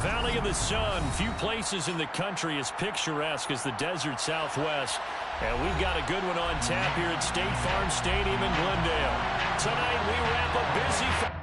Valley of the Sun, few places in the country as picturesque as the desert Southwest. And we've got a good one on tap here at State Farm Stadium in Glendale. Tonight we wrap a busy...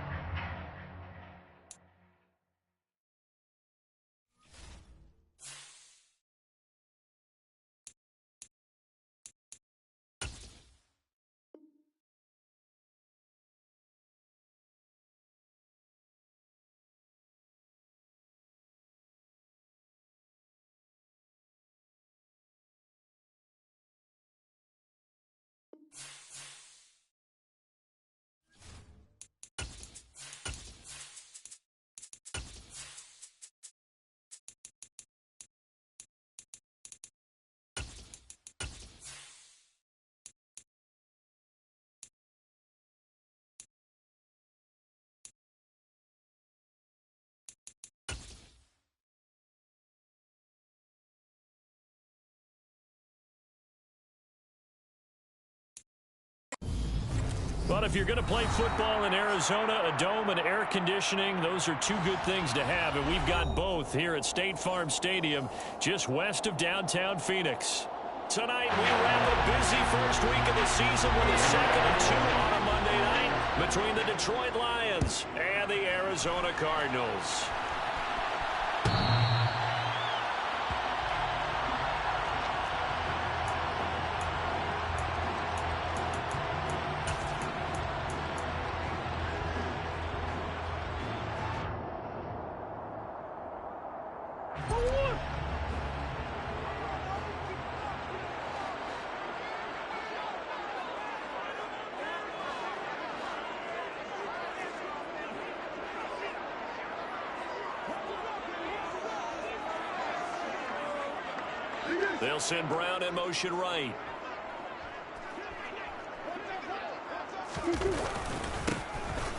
But if you're going to play football in Arizona, a dome and air conditioning, those are two good things to have, and we've got both here at State Farm Stadium, just west of downtown Phoenix. Tonight, we wrap a busy first week of the season with a second of two on a Monday night between the Detroit Lions and the Arizona Cardinals. They'll send Brown in motion right.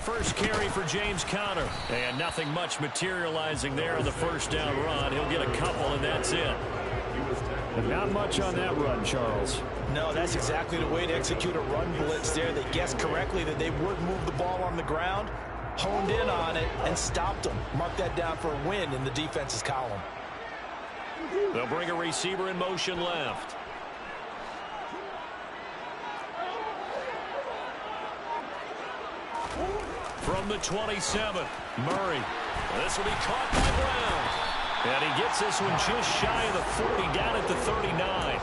First carry for James Conner. And nothing much materializing there on the first down run. He'll get a couple, and that's it. Not much on that run, Charles. No, that's exactly the way to execute a run blitz there. They guessed correctly that they would move the ball on the ground, honed in on it, and stopped them. Mark that down for a win in the defense's column. They'll bring a receiver in motion left. From the 27, Murray. This will be caught by Brown. And he gets this one just shy of the 40, down at the 39.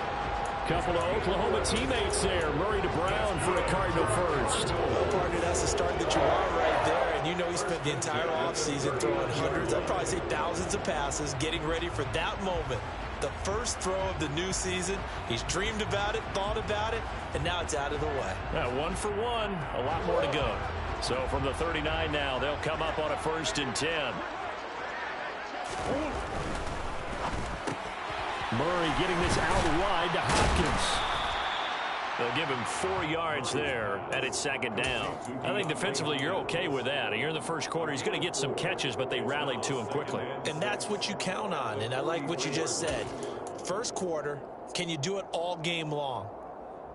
Couple of Oklahoma teammates there. Murray to Brown for a Cardinal first. Well, partner, that's the start that you want right there. And you know he spent the entire offseason throwing hundreds, I'd probably say thousands of passes, getting ready for that moment. The first throw of the new season. He's dreamed about it, thought about it, and now it's out of the way. 1 for 1. A lot more to go. So from the 39 now, they'll come up on a 1st and 10. Murray getting this out wide to Hopkins. They'll give him 4 yards there, and it's 2nd down. I think defensively you're okay with that. Here in the first quarter, he's going to get some catches, but they rallied to him quickly. And that's what you count on, and I like what you just said. First quarter, can you do it all game long?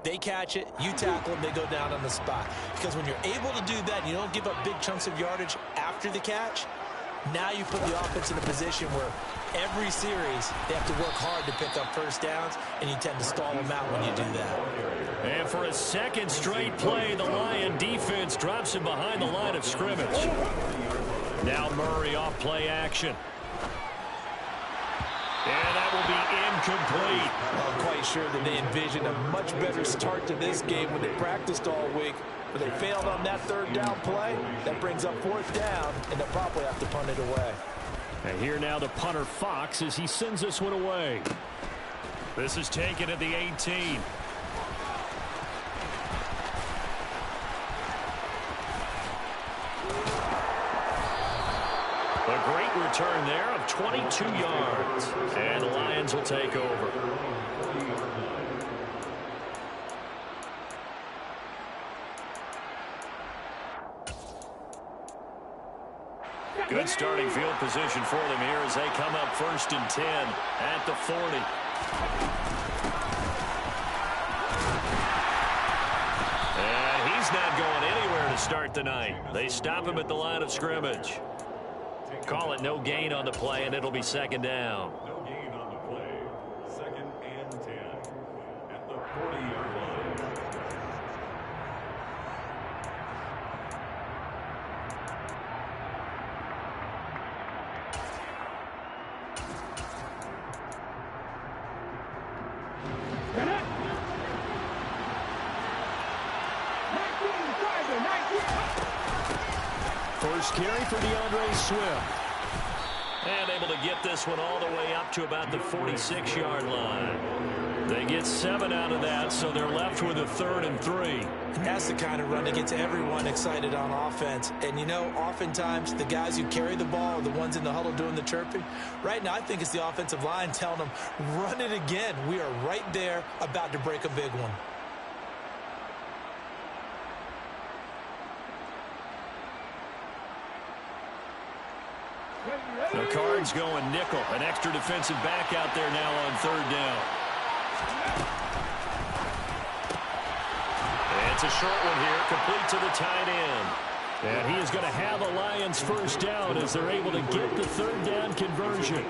They catch it, you tackle them, they go down on the spot. Because when you're able to do that, and you don't give up big chunks of yardage after the catch, now you put the offense in a position where every series they have to work hard to pick up first downs, and you tend to stall them out when you do that. And for a second straight play, the Lion defense drops him behind the line of scrimmage. Now Murray off play action. And that will be incomplete. I'm quite sure that they envisioned a much better start to this game when they practiced all week. But they failed on that 3rd down play. That brings up 4th down, and they'll probably have to punt it away. And here now the punter Fox as he sends this one away. This is taken at the 18. A great return there of 22 yards. And the Lions will take over. Good starting field position for them here as they come up 1st and 10 at the 40. And he's not going anywhere to start the night. They stop him at the line of scrimmage. Call it no gain on the play, and it'll be second down. No gain on the play. 2nd and 10 at the 40-yard line. First carry for DeAndre Swift. And able to get this one all the way up to about the 46-yard line. They get 7 out of that, so they're left with a 3rd and 3. And that's the kind of run that gets everyone excited on offense. And, you know, oftentimes the guys who carry the ball are the ones in the huddle doing the chirping. Right now, I think it's the offensive line telling them, run it again. We are right there about to break a big one. The Cards going nickel. An extra defensive back out there now on 3rd down. It's a short one here, complete to the tight end. And he is going to have a Lions first down as they're able to get the 3rd down conversion.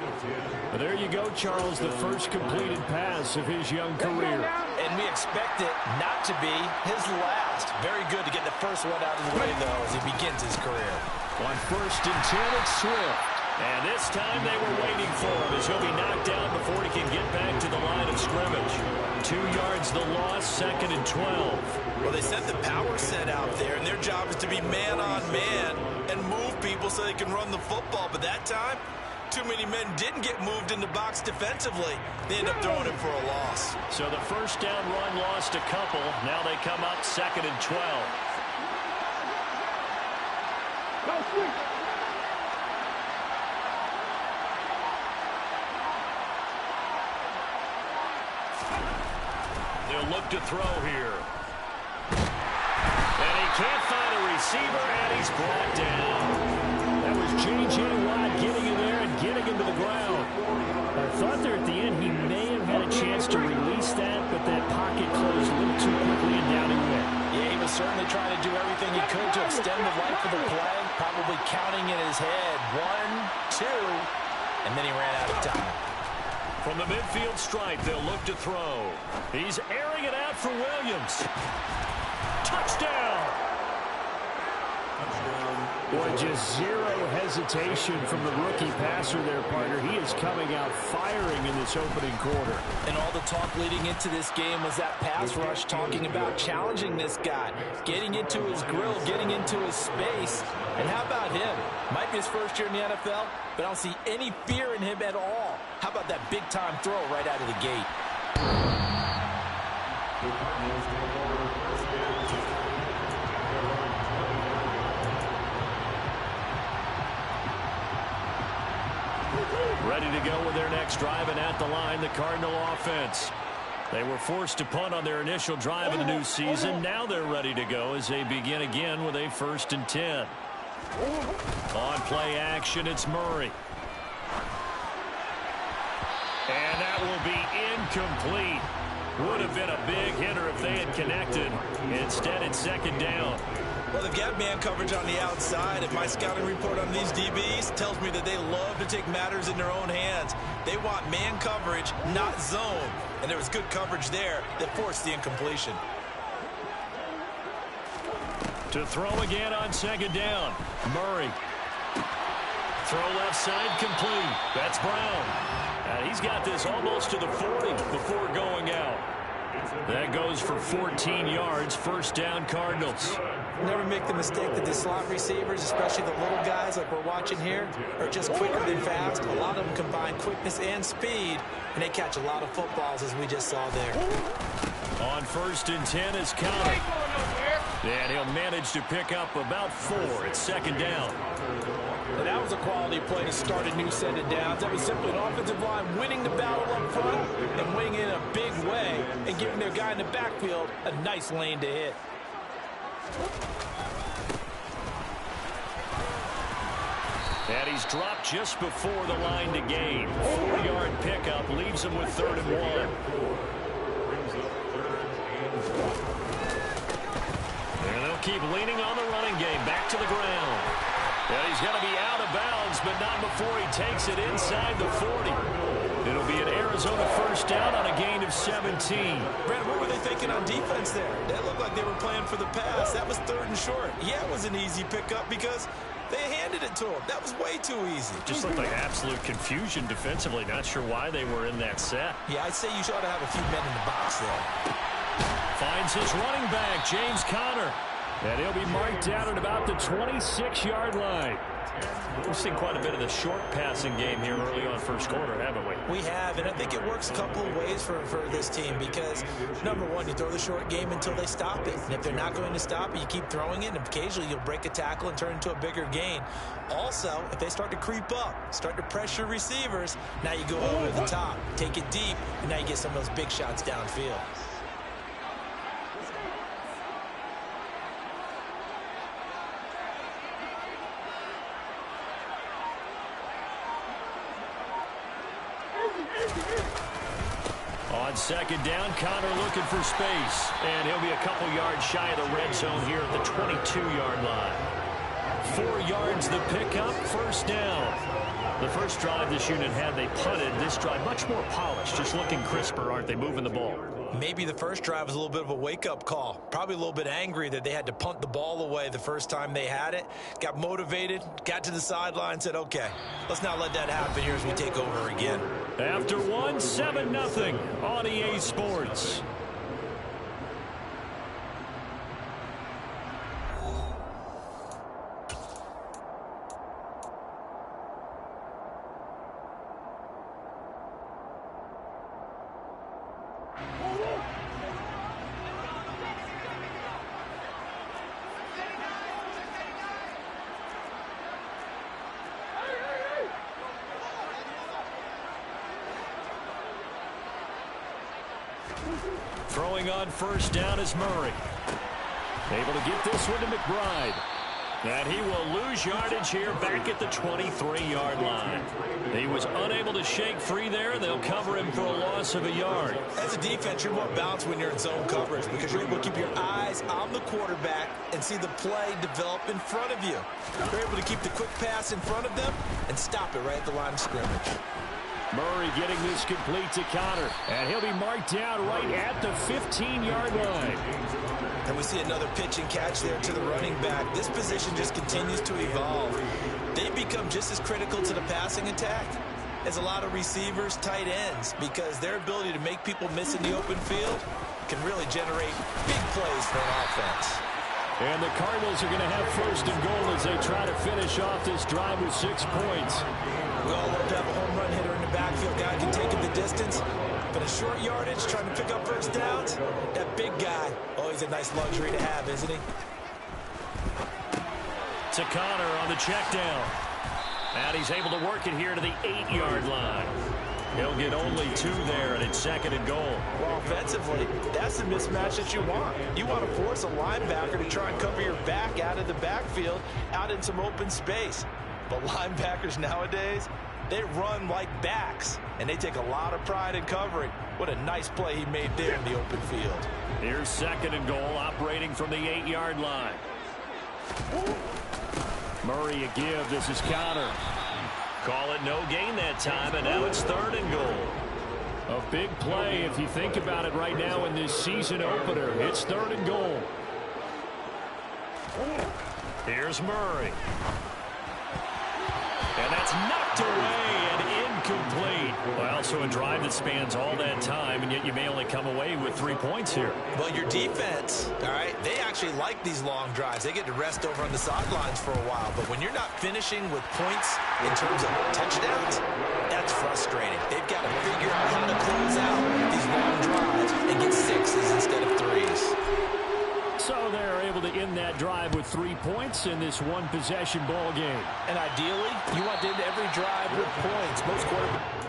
Well, there you go, Charles, the first completed pass of his young career. And we expect it not to be his last. Very good to get the first one out of the way, though, as he begins his career. On 1st and 10, it's Swift. And this time they were waiting for him as he'll be knocked down before he can get back to the line of scrimmage. 2 yards the loss, 2nd and 12. Well, they sent the power set out there, and their job is to be man-on-man and move people so they can run the football. But that time, too many men didn't get moved in the box defensively. They end up throwing it for a loss. So the first down run lost a couple. Now they come up 2nd and 12. They'll look to throw here. And he can't find a receiver, and he's brought down. That was J.J. Watt getting in there and getting him to the ground. I thought there at the end he may have had a chance to release that, but that pocket closed a little too quickly and down he went. Yeah, he was certainly trying to do everything he could to extend the life of the play, probably counting in his head. 1, 2, and then he ran out of time. From the midfield stripe, they'll look to throw. He's airing it out for Williams. Touchdown! Boy, just zero hesitation from the rookie passer there, partner. He is coming out firing in this opening quarter. And all the talk leading into this game was that pass rush, talking about challenging this guy, getting into his grill, getting into his space. And how about him? Might be his first year in the NFL, but I don't see any fear in him at all. How about that big-time throw right out of the gate? Ready to go with their next drive, and at the line, the Cardinal offense. They were forced to punt on their initial drive of the new season. Now they're ready to go as they begin again with a 1st and 10. On play action, it's Murray. And that will be incomplete. Would have been a big hitter if they had connected. Instead, it's 2nd down. Well, they've got man coverage on the outside. If my scouting report on these DBs tells me that they love to take matters in their own hands. They want man coverage, not zone. And there was good coverage there that forced the incompletion. To throw again on 2nd down. Murray. Throw left side complete. That's Brown. And he's got this almost to the 40 before going out. That goes for 14 yards. 1st down, Cardinals. Never make the mistake that the slot receivers, especially the little guys like we're watching here, are just quicker than fast. A lot of them combine quickness and speed, and they catch a lot of footballs, as we just saw there. On 1st and 10 is Conner. And he'll manage to pick up about 4. It's 2nd down. And that was a quality play to start a new set of downs. That was simply an offensive line winning the battle up front and winning in a big way and giving their guy in the backfield a nice lane to hit. And he's dropped just before the line to gain. 4-yard pickup leaves him with 3rd and 1. And they'll keep leaning on the running game. Back to the ground. And he's going to be out of bounds, but not before he takes it inside the 40. It'll be an Arizona first down on a gain of 17. Brandon, what were they thinking on defense there? That looked like they were playing for the pass. That was 3rd and short. Yeah, it was an easy pickup because they handed it to him. That was way too easy. Just looked like absolute confusion defensively. Not sure why they were in that set. Yeah, I'd say you ought to have a few men in the box there. Finds his running back, James Conner. And he'll be marked down at about the 26-yard line. We've seen quite a bit of the short passing game here early on first quarter, haven't we? We have, and I think it works a couple of ways for this team because, number one, you throw the short game until they stop it. And if they're not going to stop it, you keep throwing it, and occasionally you'll break a tackle and turn into a bigger gain. Also, if they start to creep up, start to pressure receivers, now you go over the top, take it deep, and now you get some of those big shots downfield. On second down, Conner looking for space. And he'll be a couple yards shy of the red zone here at the 22-yard line. 4 yards the pickup, first down. The first drive this unit had, they punted. This drive much more polished, just looking crisper, aren't they, moving the ball? Maybe the first drive was a little bit of a wake-up call. Probably a little bit angry that they had to punt the ball away the first time they had it. Got motivated, got to the sideline, said, okay, let's not let that happen here as we take over again. After 7-0 on EA Sports. Throwing on first down is Murray. Able to get this one to McBride. And he will lose yardage here back at the 23-yard line. He was unable to shake free there. They'll cover him for a loss of a yard. As a defense, you're more balanced when you're in zone coverage because you're able to keep your eyes on the quarterback and see the play develop in front of you. You're able to keep the quick pass in front of them and stop it right at the line of scrimmage. Murray getting this complete to Conner. And he'll be marked down right at the 15-yard line. And we see another pitch and catch there to the running back. This position just continues to evolve. They become just as critical to the passing attack as a lot of receivers, tight ends, because their ability to make people miss in the open field can really generate big plays for an offense. And the Cardinals are going to have first and goal as they try to finish off this drive with 6 points. We all love to have a home run hitter in the backfield. Guy can take it the distance. But a short yardage, trying to pick up first downs, that big guy, oh, he's a nice luxury to have, isn't he? To Conner on the check down. And he's able to work it here to the 8-yard line. He'll get only 2 there, and it's second and goal. Well, offensively, that's the mismatch that you want. You want to force a linebacker to try and cover your back out of the backfield, out in some open space. But linebackers nowadays, they run like backs, and they take a lot of pride in covering. What a nice play he made there in the open field. Here's second and goal, operating from the 8-yard line. Murray a give. This is Conner. Call it no gain that time, and now it's third and goal. A big play if you think about it right now in this season opener. It's third and goal. Here's Murray. And that's knocked away and incomplete. Well, so a drive that spans all that time, and yet you may only come away with 3 points here. Well, your defense, all right, they actually like these long drives. They get to rest over on the sidelines for a while. But when you're not finishing with points in terms of touchdowns, that's frustrating. They've got to figure out how to close out these long drives and get 6s instead of 3s. So they're able to end that drive with 3 points in this one-possession ball game. And ideally, you want to end every drive with points. Most quarterbacks.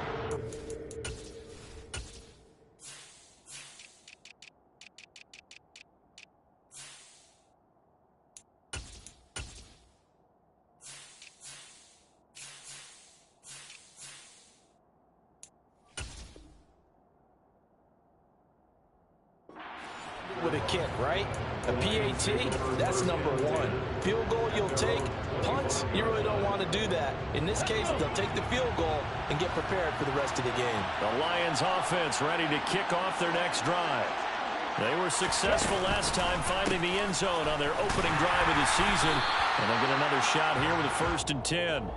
Would kick, right? A PAT, that's number one. Field goal you'll take. Punts, you really don't want to do that. In this case, they'll take the field goal and get prepared for the rest of the game. The Lions offense ready to kick off their next drive. They were successful last time finding the end zone on their opening drive of the season. And they'll get another shot here with a 1st and 10.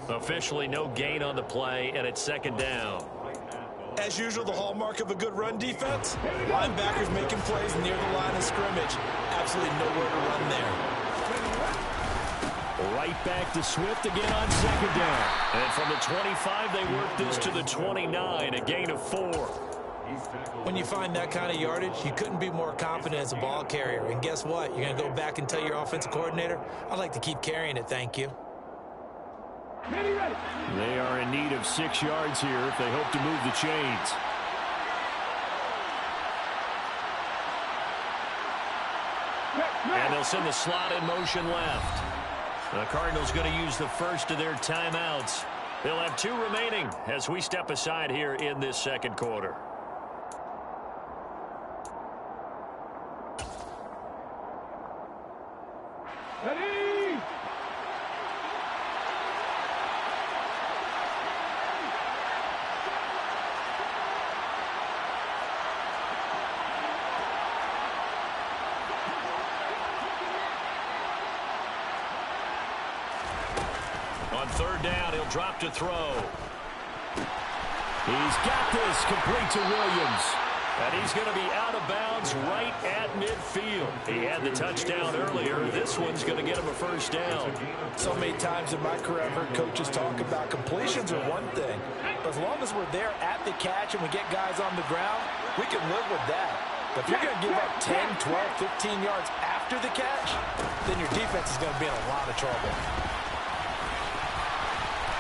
Officially no gain on the play, and it's 2nd down. As usual, the hallmark of a good run defense, linebackers making plays near the line of scrimmage. Absolutely nowhere to run there. Right back to Swift again on 2nd down. And from the 25, they work this to the 29, a gain of 4. When you find that kind of yardage, you couldn't be more confident as a ball carrier. And guess what? You're going to go back and tell your offensive coordinator, I'd like to keep carrying it, thank you. They are in need of 6 yards here if they hope to move the chains. And they'll send the slot in motion left. The Cardinals going to use the first of their timeouts. They'll have 2 remaining as we step aside here in this 2nd quarter. On 3rd down, he'll drop to throw. He's got this complete to Williams. And he's going to be out of bounds right at midfield. He had the touchdown earlier. This one's going to get him a 1st down. So many times in my career, I've heard coaches talk about completions are one thing. But as long as we're there at the catch and we get guys on the ground, we can live with that. But if you're going to give up 10, 12, 15 yards after the catch, then your defense is going to be in a lot of trouble.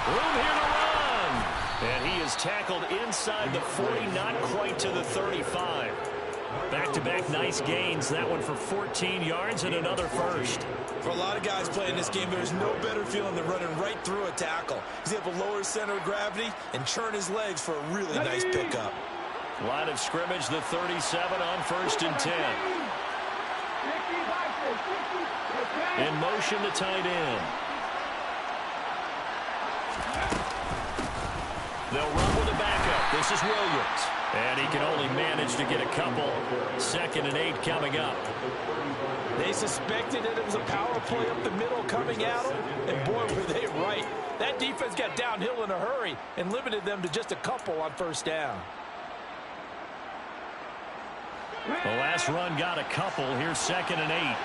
Room here to run. And he is tackled inside the 40, not quite to the 35. Back-to-back nice gains. That one for 14 yards and another 1st. For a lot of guys playing this game, there's no better feeling than running right through a tackle. He's able to lower his center of gravity and churn his legs for a really nice pickup. Line of scrimmage, the 37 on 1st and 10. In motion, the tight end. They'll run with a backup. This is Williams. And he can only manage to get a couple. 2nd and 8 coming up. They suspected that it was a power play up the middle coming at them. And boy, were they right. That defense got downhill in a hurry and limited them to just a couple on 1st down. The last run got a couple. Here's 2nd and 8.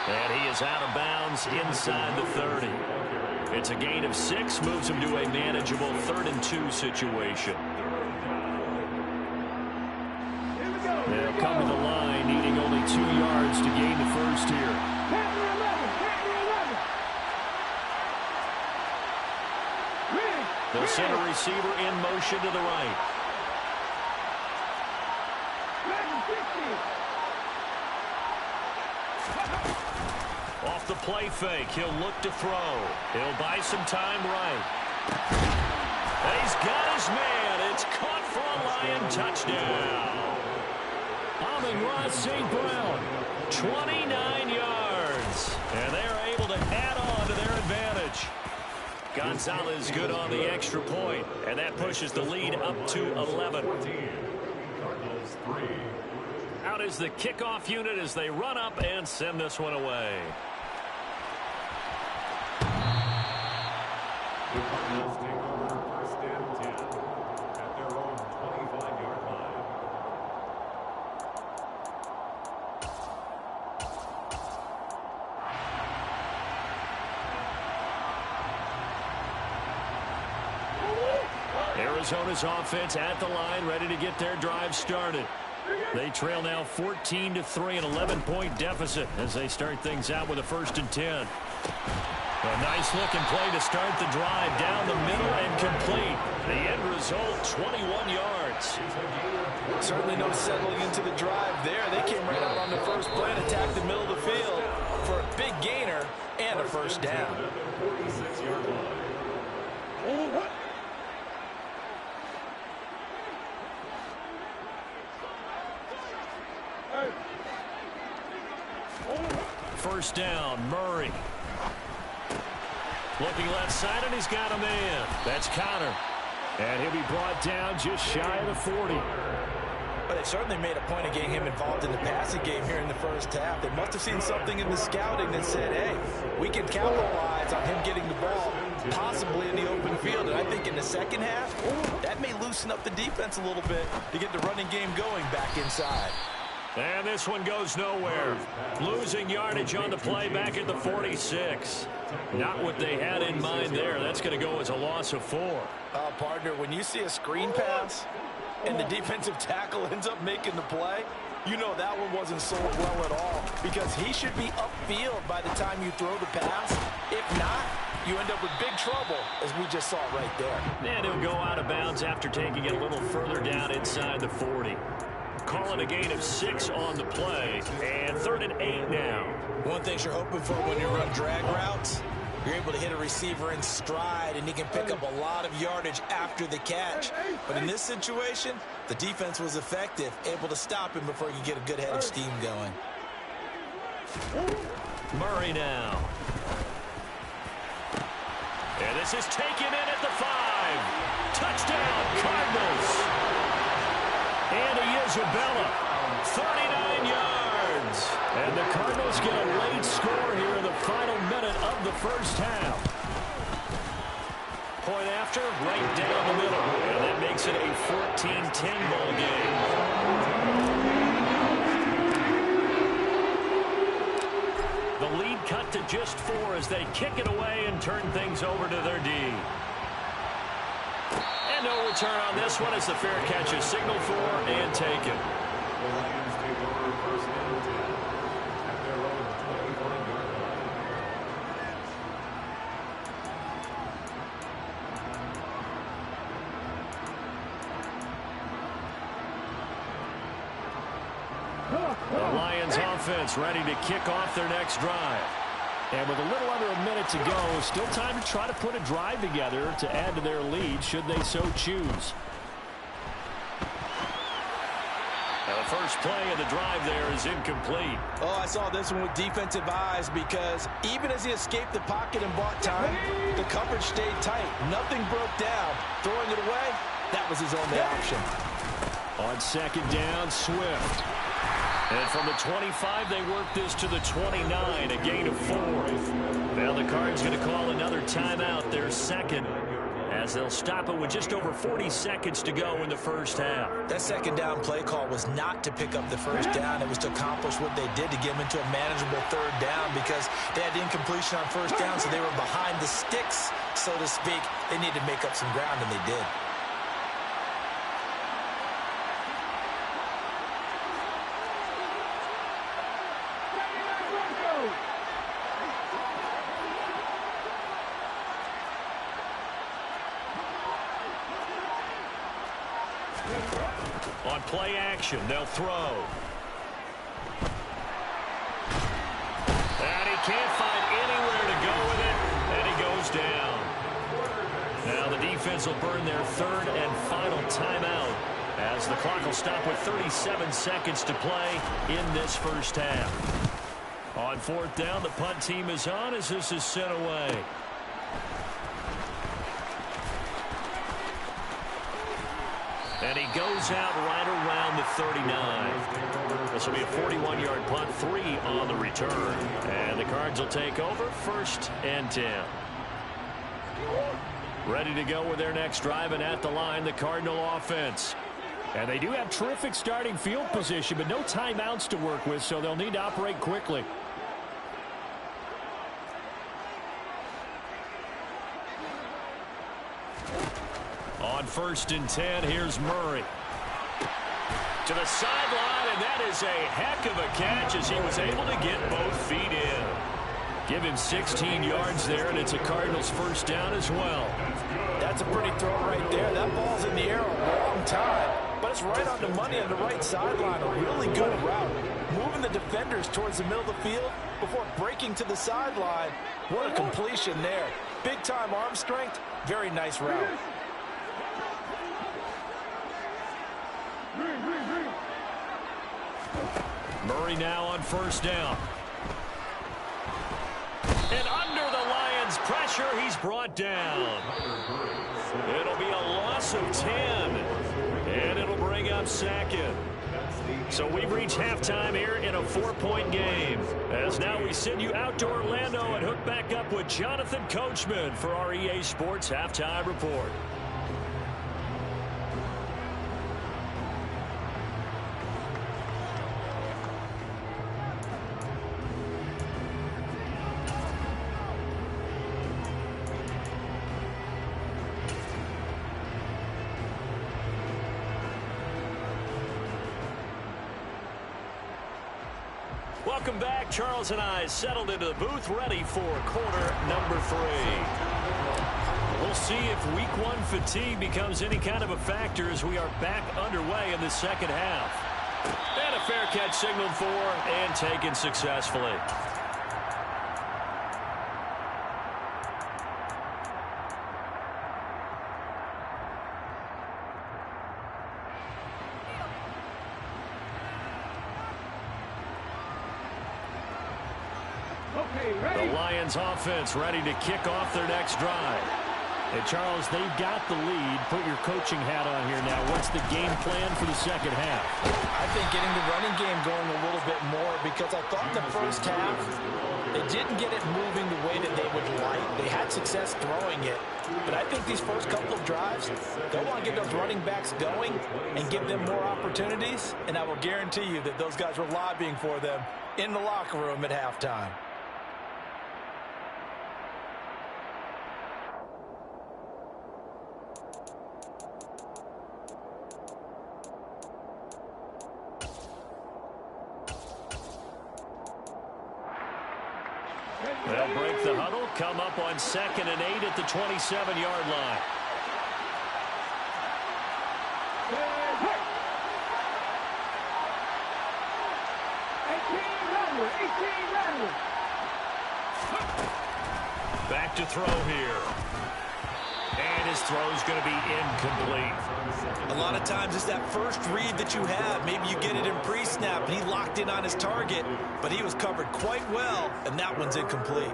And he is out of bounds inside the 30. It's a gain of 6, moves him to a manageable 3rd and 2 situation. They'll come to the line, needing only 2 yards to gain the 1st here. They'll send a receiver in motion to the right. Off the play fake, he'll look to throw. He'll buy some time right. And he's got his man. It's caught for a Lion touchdown. Amon-Ra St. Brown, 29 yards. And they're able to add on to their advantage. Gonzalez good on the extra point, and that pushes the lead up to 11. Out is the kickoff unit as they run up and send this one away. The Cardinals take over 1st and 10 at their own 25-yard line. Arizona's offense at the line, ready to get their drive started. They trail now 14-3, an 11-point deficit as they start things out with a 1st and 10. A nice-looking play to start the drive down the middle and complete. The end result, 21 yards. Certainly no settling into the drive there. They came right out on the first play and attacked the middle of the field for a big gainer and a 1st down. First down, Murray. Looking left side, and he's got a man. That's Connor. And he'll be brought down just shy of the 40. But they certainly made a point of getting him involved in the passing game here in the first half. They must have seen something in the scouting that said, hey, we can capitalize on him getting the ball, possibly in the open field. And I think in the second half, that may loosen up the defense a little bit to get the running game going back inside. And this one goes nowhere. Losing yardage on the play back at the 46. Not what they had in mind there. That's going to go as a loss of 4. Partner, when you see a screen pass and the defensive tackle ends up making the play, you know that one wasn't sold well at all, because he should be upfield by the time you throw the pass. If not, you end up with big trouble, as we just saw right there. And he'll go out of bounds after taking it a little further down inside the 40. Calling a gain of 6 on the play, and 3rd and 8 now. One thing you're hoping for when you run drag routes, you're able to hit a receiver in stride, and he can pick up a lot of yardage after the catch. But in this situation, the defense was effective, able to stop him before he could get a good head of steam going. Murray now. And this is taken in at the 5. Touchdown, Cardinals. And Isabella, 39 yards. And the Cardinals get a late score here in the final minute of the first half. Point after, right down the middle. And that makes it a 14-10 ball game. The lead cut to just 4 as they kick it away and turn things over to their D. And no return on this one as the fair catch is signaled for and taken. The Lions offense ready to kick off their next drive. And with a little under a minute to go, still time to try to put a drive together to add to their lead should they so choose. Now the first play of the drive there is incomplete. Oh, I saw this one with defensive eyes, because even as he escaped the pocket and bought time, the coverage stayed tight. Nothing broke down. Throwing it away, that was his only option. On second down, Swift. And from the 25, they work this to the 29, a gain of 4. Now the Cards going to call another timeout, their second, as they'll stop it with just over 40 seconds to go in the first half. That second down play call was not to pick up the first down. It was to accomplish what they did, to get them into a manageable third down, because they had incompletion on first down, so they were behind the sticks, so to speak. They needed to make up some ground, and they did. On play action, they'll throw. And he can't find anywhere to go with it, and he goes down. Now the defense will burn their 3rd and final timeout, as the clock will stop with 37 seconds to play in this first half. On 4th down, the punt team is on as this is sent away. And he goes out right around the 39. This will be a 41-yard punt, 3 on the return. And the Cards will take over, 1st and 10. Ready to go with their next drive, and at the line, the Cardinal offense. And they do have terrific starting field position, but no timeouts to work with, so they'll need to operate quickly. On 1st and 10, here's Murray. To the sideline, and that is a heck of a catch as he was able to get both feet in. Give him 16 yards there, and it's a Cardinals first down as well. That's a pretty throw right there. That ball's in the air a long time, but it's right on the money on the right sideline. A really good route. Moving the defenders towards the middle of the field before breaking to the sideline. What a completion there. Big-time arm strength, Very nice route. Murray now on first down. And under the Lions' pressure, he's brought down. It'll be a loss of 10. And it'll bring up second. So we've reached halftime here in a 4-point game. As now we send you out to Orlando and hook back up with Jonathan Coachman for our EA Sports Halftime Report. Welcome back. Charles and I settled into the booth, ready for quarter number 3. We'll see if week 1 fatigue becomes any kind of a factor as we are back underway in the second half. And a fair catch signaled for and taken successfully. The Lions offense ready to kick off their next drive. Hey, Charles, they've got the lead. Put your coaching hat on here now. What's the game plan for the second half? I think getting the running game going a little bit more, because I thought the first half, they didn't get it moving the way that they would like. They had success throwing it. But I think these first couple of drives, they'll want to get those running backs going and give them more opportunities. And I will guarantee you that those guys were lobbying for them in the locker room at halftime. They'll break the huddle, come up on 2nd and 8 at the 27-yard line. Back to throw here. And his throw's going to be incomplete. A lot of times it's that first read that you have. Maybe you get it in pre-snap, and he locked in on his target, but he was covered quite well, and that one's incomplete.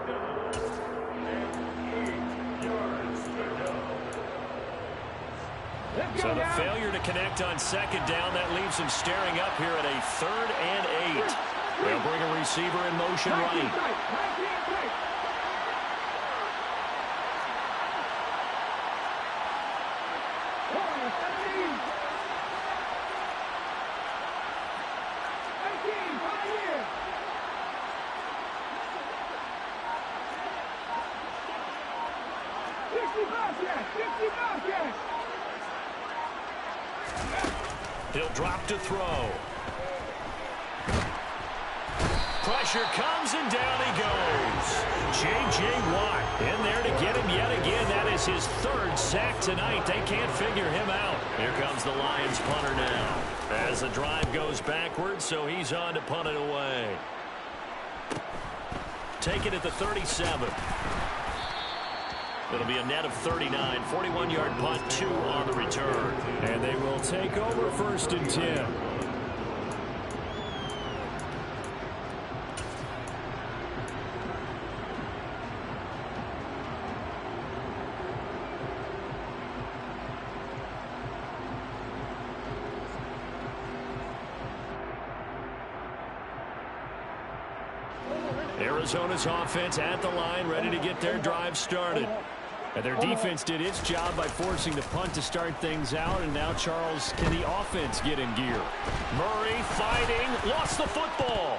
So the failure to connect on 2nd down, that leaves him staring up here at a 3rd and 8. They'll bring a receiver in motion right. He'll drop to throw. Pressure comes and down he goes. J.J. Watt in there to get him yet again. That is his 3rd sack tonight. They can't figure him out. Here comes the Lions punter now. As the drive goes backwards, so he's on to punt it away. Take it at the 37. It'll be a net of 39. 41-yard punt, 2 on the return. And they will take over 1st and 10. Arizona's offense at the line, ready to get their drive started. And their defense did its job by forcing the punt to start things out. And now, Charles, can the offense get in gear? Murray fighting, lost the football.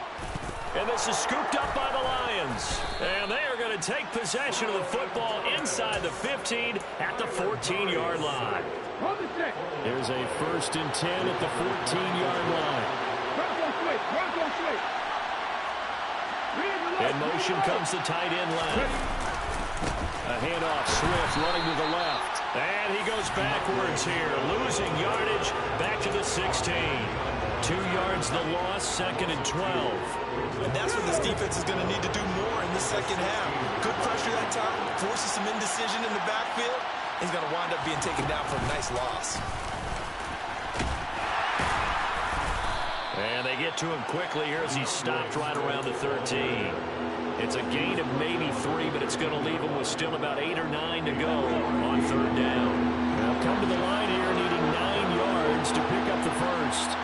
And this is scooped up by the Lions. And they are going to take possession of the football inside the 15 at the 14-yard line. Here's a 1st and 10 at the 14-yard line. In motion comes the tight end left. A handoff, Swift running to the left. And he goes backwards here, losing yardage back to the 16. 2 yards the loss, 2nd and 12. And that's what this defense is going to need to do more in the second half. Good pressure that time, forces some indecision in the backfield. He's going to wind up being taken down for a nice loss. And they get to him quickly here as he's stopped right around the 13. It's a gain of maybe 3, but it's going to leave him with still about 8 or 9 to go on 3rd down. Now come to the line here needing 9 yards to pick up the first.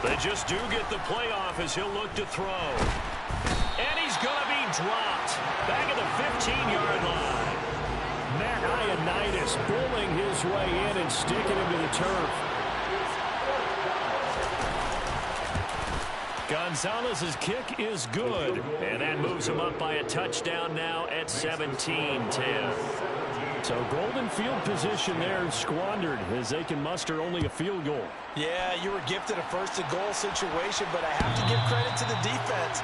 They just do get the playoff as he'll look to throw. And he's going to be dropped. Back at the 15-yard line. Matt Ioannidis bullying his way in and sticking him to the turf. Gonzalez's kick is good. And that moves him up by a touchdown now at 17-10. So golden field position there squandered as they can muster only a field goal. Yeah, you were gifted a first-and-goal situation, but I have to give credit to the defense.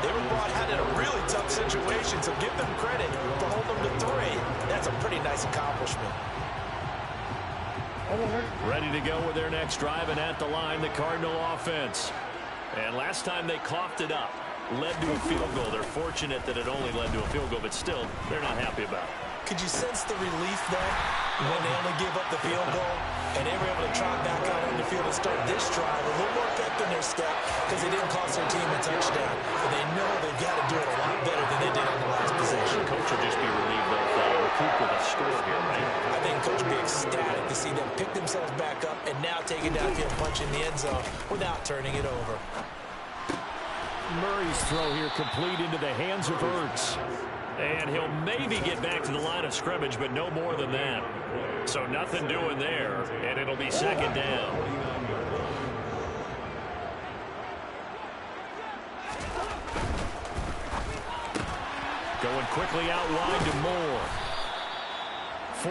They were brought out in a really tough situation, so give them credit for holding them to 3. That's a pretty nice accomplishment. Ready to go with their next drive, and at the line, the Cardinal offense. And last time they coughed it up, led to a field goal. They're fortunate that it only led to a field goal, but still, they're not happy about it. Could you sense the relief then when they only gave up the field goal and they were able to trot back out on the field and start this drive a little more pep in their step because they didn't cost their team a touchdown. But they know they've got to do it a lot better than they did on the last possession. Coach will just be relieved they'll recoup with a score here, right? I think Coach will be ecstatic to see them pick themselves back up and now take it downfield and punch in the end zone without turning it over. Murray's throw here complete into the hands of Ertz. And he'll maybe get back to the line of scrimmage, but no more than that. So nothing doing there, and it'll be 2nd down. Going quickly out wide to Moore.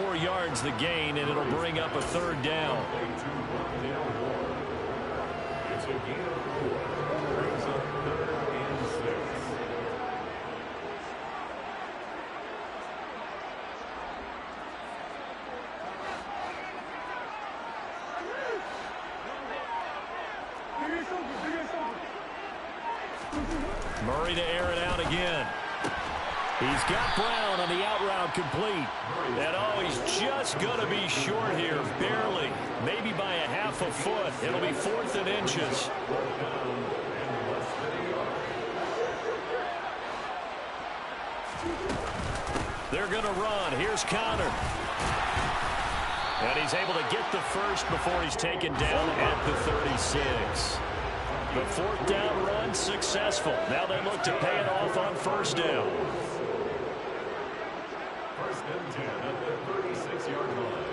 4 yards the gain, and it'll bring up a 3rd down. It's a gain of 4. Brings up 3rd and 6. Murray to air it out again. He's got Brown on the out route complete. And he's just going to be short here, barely. Maybe by a half a foot. It'll be 4th and inches. They're going to run. Here's Connor. And he's able to get the first before he's taken down at the 36. The 4th down run successful. Now they look to pay it off on 1st down. 1st and 10 at the 36-yard line.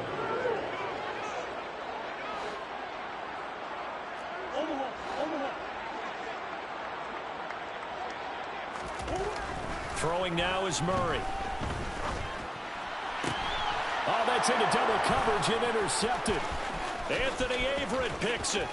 Throwing now is Murray. Oh, that's into double coverage and intercepted. Anthony Averett picks it.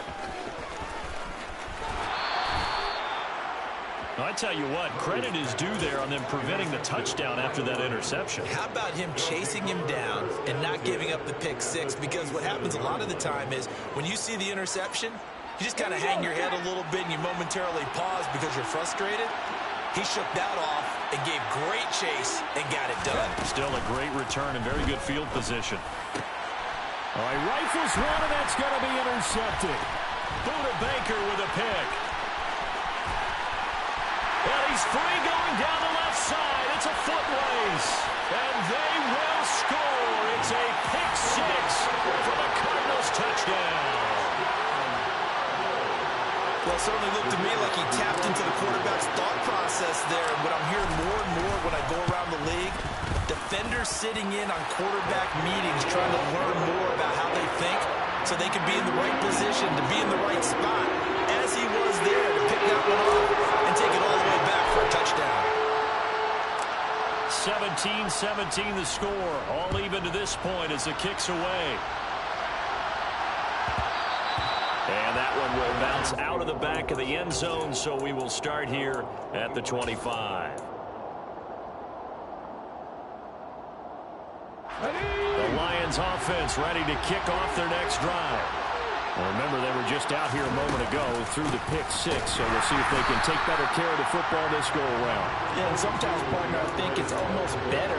I tell you what, credit is due there on them preventing the touchdown after that interception. How about him chasing him down and not giving up the pick 6? Because what happens a lot of the time is when you see the interception, you just kind of hang your head a little bit and you momentarily pause because you're frustrated. He shook that off and gave great chase and got it done. Still a great return and very good field position. All right, rifles one, and that's going to be intercepted. Buda Baker with a pick. And he's free going down the left side. It's a foot race. And they will score. It's a pick 6 for the Cardinals touchdown. Well, it certainly looked to me like he tapped into the quarterback's thought process there. And what I'm hearing more and more when I go around the league, defenders sitting in on quarterback meetings trying to learn more about how they think so they can be in the right position, to be in the right spot, as he was there to pick that one off and take it all the way back for a touchdown. 17-17 the score. All even to this point as the kick's away. And that one will bounce out of the back of the end zone, so we will start here at the 25. The Lions offense ready to kick off their next drive. Well, remember, they were just out here a moment ago through the pick six, so we'll see if they can take better care of the football this go-around. Yeah, and sometimes, partner, I think it's almost better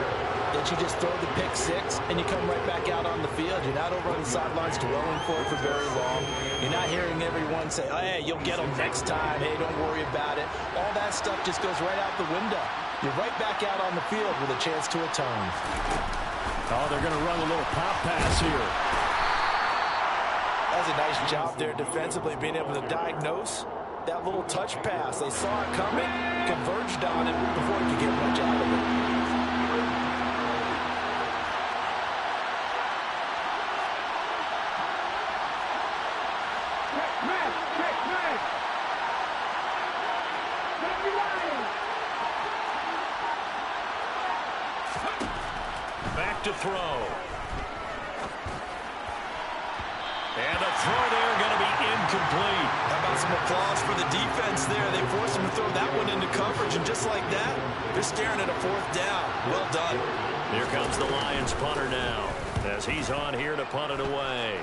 that you just throw the pick six and you come right back out on the field. You're not over on the sidelines dwelling for it for very long. You're not hearing everyone say, oh, hey, you'll get them next time. Hey, don't worry about it. All that stuff just goes right out the window. You're right back out on the field with a chance to atone. Oh, they're going to run a little pop pass here. That was a nice job there defensively, being able to diagnose that little touch pass. They saw it coming, converged on it before he could get much out of it. Back to throw. And the throw there going to be incomplete. How about some applause for the defense there? They forced him to throw that one into coverage, and just like that, they're staring at a fourth down. Well done. Here comes the Lions punter now as he's on here to punt it away.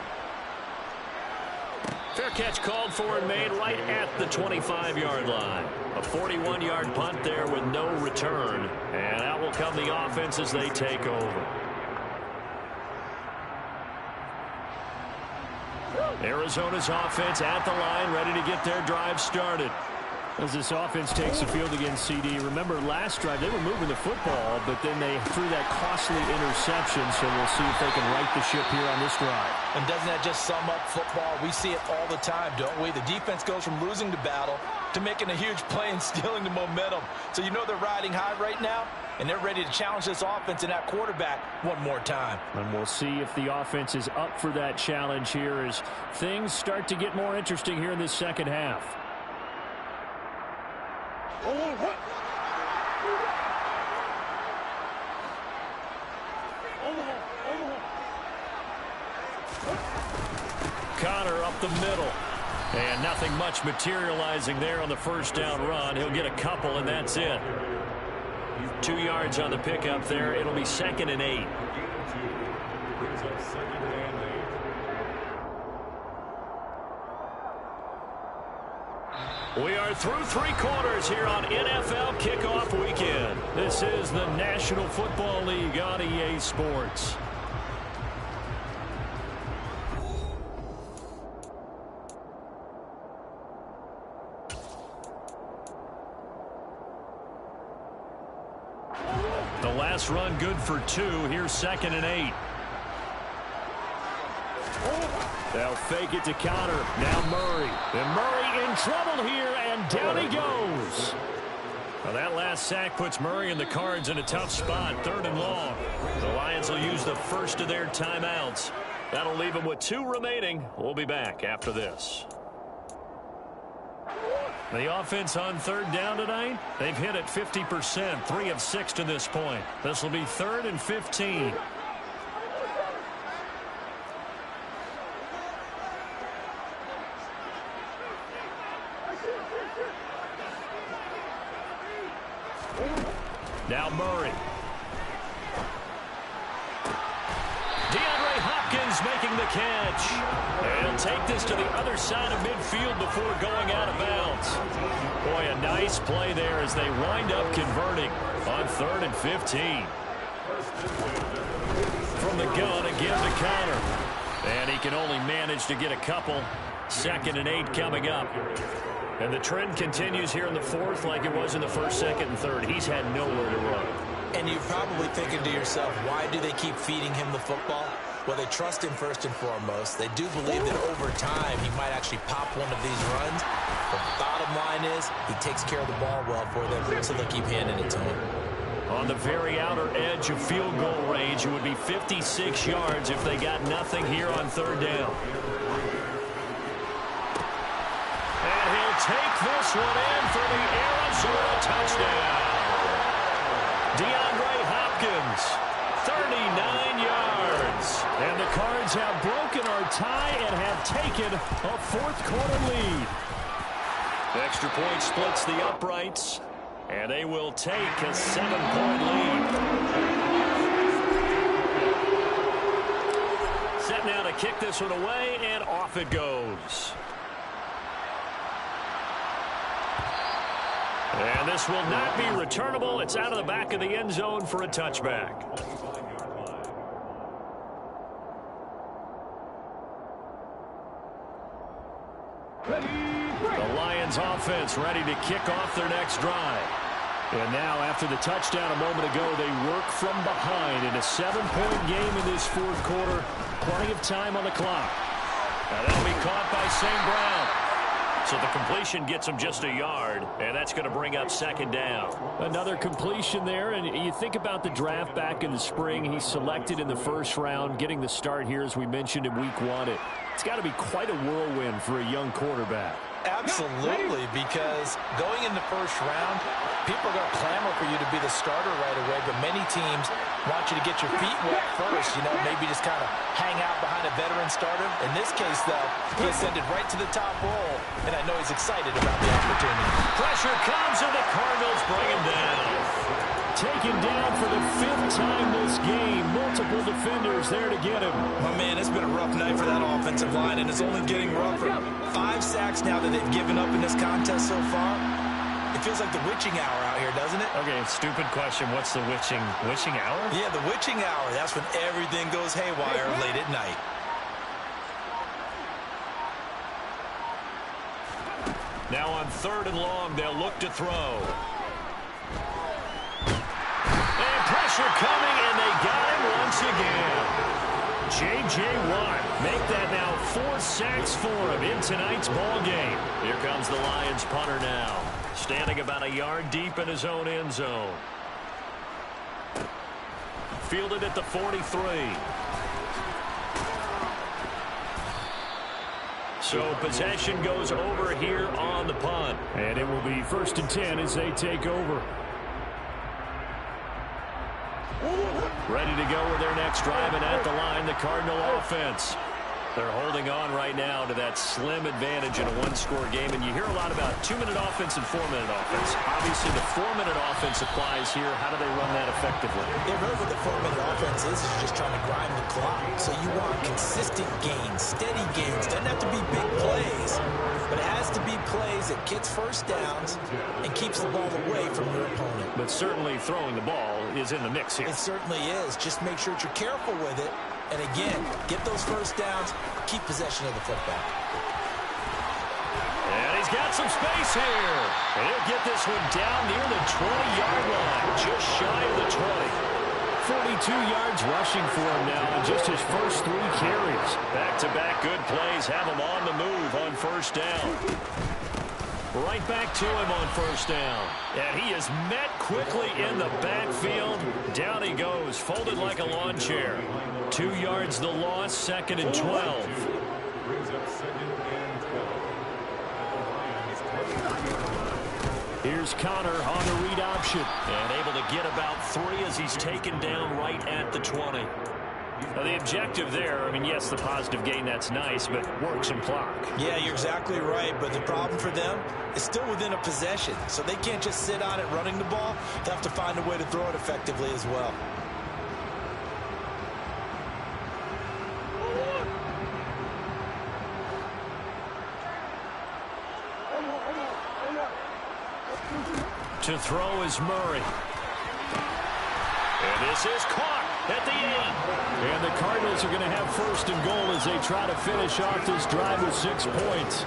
Fair catch called for and made right at the 25-yard line. A 41-yard punt there with no return. And out will come the offense as they take over. Arizona's offense at the line, ready to get their drive started. As this offense takes the field against CD, remember last drive they were moving the football, but then they threw that costly interception, so we'll see if they can right the ship here on this drive. And doesn't that just sum up football? We see it all the time, don't we? The defense goes from losing the battle to making a huge play and stealing the momentum. So you know they're riding high right now, and they're ready to challenge this offense and that quarterback one more time. And we'll see if the offense is up for that challenge here as things start to get more interesting here in this second half. Connor up the middle. And nothing much materializing there on the first down run. He'll get a couple, and that's it. 2 yards on the pickup there. It'll be 2nd and 8. Brings up 2nd and 8. We are through 3 quarters here on NFL Kickoff Weekend. This is the National Football League on EA Sports. The last run good for 2. Here's 2nd and 8. They'll fake it to Connor. Now Murray. And Murray in trouble here, and down he goes. Well, that last sack puts Murray and the Cards in a tough spot. 3rd and long. The Lions will use the first of their timeouts. That'll leave them with 2 remaining. We'll be back after this. The offense on 3rd down tonight, they've hit it 50%, 3 of 6 to this point. This will be 3rd and 15. Now Murray. Making the catch. And he'll take this to the other side of midfield before going out of bounds. Boy, a nice play there as they wind up converting on 3rd and 15. From the gun again to Connor. And he can only manage to get a couple. 2nd and 8 coming up. And the trend continues here in the 4th like it was in the 1st, 2nd, and 3rd. He's had nowhere to run. And you're probably thinking to yourself, why do they keep feeding him the football? Well, they trust him first and foremost. They do believe that over time he might actually pop one of these runs. The bottom line is he takes care of the ball well for them, so they'll keep handing it to him. On the very outer edge of field goal range, it would be 56 yards if they got nothing here on 3rd down. And he'll take this one in for the Arizona touchdown. DeAndre Hopkins seconds. 39 yards. And the Cards have broken our tie and have taken a fourth-quarter lead. Extra point splits the uprights, and they will take a 7-point lead. Set now to kick this one away, and off it goes. And this will not be returnable. It's out of the back of the end zone for a touchback. The Lions offense ready to kick off their next drive. And now after the touchdown a moment ago, they work from behind in a 7-point game in this fourth quarter. Plenty of time on the clock. Now that'll be caught by St. Brown. So the completion gets him just a yard, and that's going to bring up second down. Another completion there, and you think about the draft back in the spring. He's selected in the first round, getting the start here, as we mentioned in week 1. It's got to be quite a whirlwind for a young quarterback. Absolutely, because going in the first round, people are going to clamor for you to be the starter right away, but many teams want you to get your feet wet first, maybe just kind of hang out behind a veteran starter. In this case, though, he ascended right to the top role, and I know he's excited about the opportunity. Pressure comes, and the Cardinals bring him down. Taken down for the 5th time this game. Multiple defenders there to get him. Oh, man, it's been a rough night for that offensive line, and it's only getting rougher. 5 sacks now that they've given up in this contest so far. It feels like the witching hour out here, doesn't it? Okay, stupid question. What's the witching hour? Yeah, the witching hour. That's when everything goes haywire late at night. Now on 3rd and long, they'll look to throw. And pressure coming, and they got him once again. J.J. Watt make that now 4 sacks for him in tonight's ball game. Here comes the Lions punter now, standing about a yard deep in his own end zone. Fielded at the 43. So possession goes over here on the punt. And it will be 1st and 10 as they take over. Ready to go with their next drive, and at the line, the Cardinal offense. They're holding on right now to that slim advantage in a 1-score game, and you hear a lot about 2-minute offense and 4-minute offense. Obviously, the 4-minute offense applies here. How do they run that effectively? Yeah, really what the 4-minute offense is just trying to grind the clock. So you want consistent gains, steady gains. Doesn't have to be big plays, but it has to be plays that gets first downs and keeps the ball away from your opponent. But certainly throwing the ball is in the mix here. It certainly is. Just make sure that you're careful with it. And again, get those first downs, keep possession of the football. And he's got some space here. And he'll get this one down near the 20-yard line, just shy of the 20. 42 yards rushing for him now in just his first 3 carries. Back-to-back good plays have him on the move on first down. Right back to him on first down. And he is met quickly in the backfield. Down he goes, folded like a lawn chair. 2 yards the loss, 2nd and 12. Brings up 2nd and 12. Here's Connor on the read option. And able to get about 3 as he's taken down right at the 20. Now the objective there, I mean, yes, the positive gain, that's nice, but work some clock. Yeah, you're exactly right, but the problem for them is still within a possession, so they can't just sit on it running the ball. They have to find a way to throw it effectively as well. To throw is Murray. And this is caught at the end. And the Cardinals are going to have 1st and goal as they try to finish off this drive with 6 points.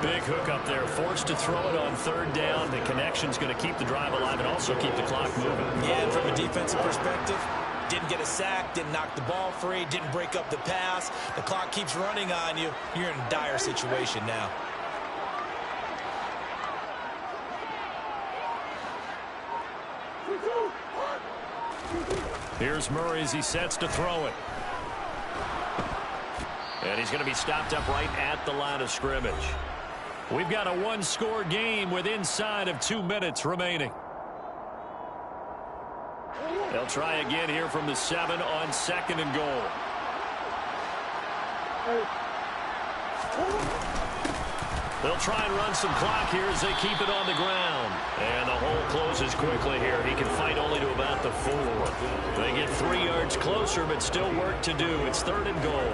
Big hook up there, forced to throw it on 3rd down. The connection's going to keep the drive alive and also keep the clock moving. Yeah, and from a defensive perspective, didn't get a sack, didn't knock the ball free, didn't break up the pass. The clock keeps running on you. You're in a dire situation now. Here's Murray as he sets to throw it. And he's going to be stopped up right at the line of scrimmage. We've got a 1-score game with inside of 2 minutes remaining. They'll try again here from the 7 on 2nd and goal. They'll try and run some clock here as they keep it on the ground. And the hole closes quickly here. He can fight only to about the 4. They get 3 yards closer, but still work to do. It's 3rd and goal.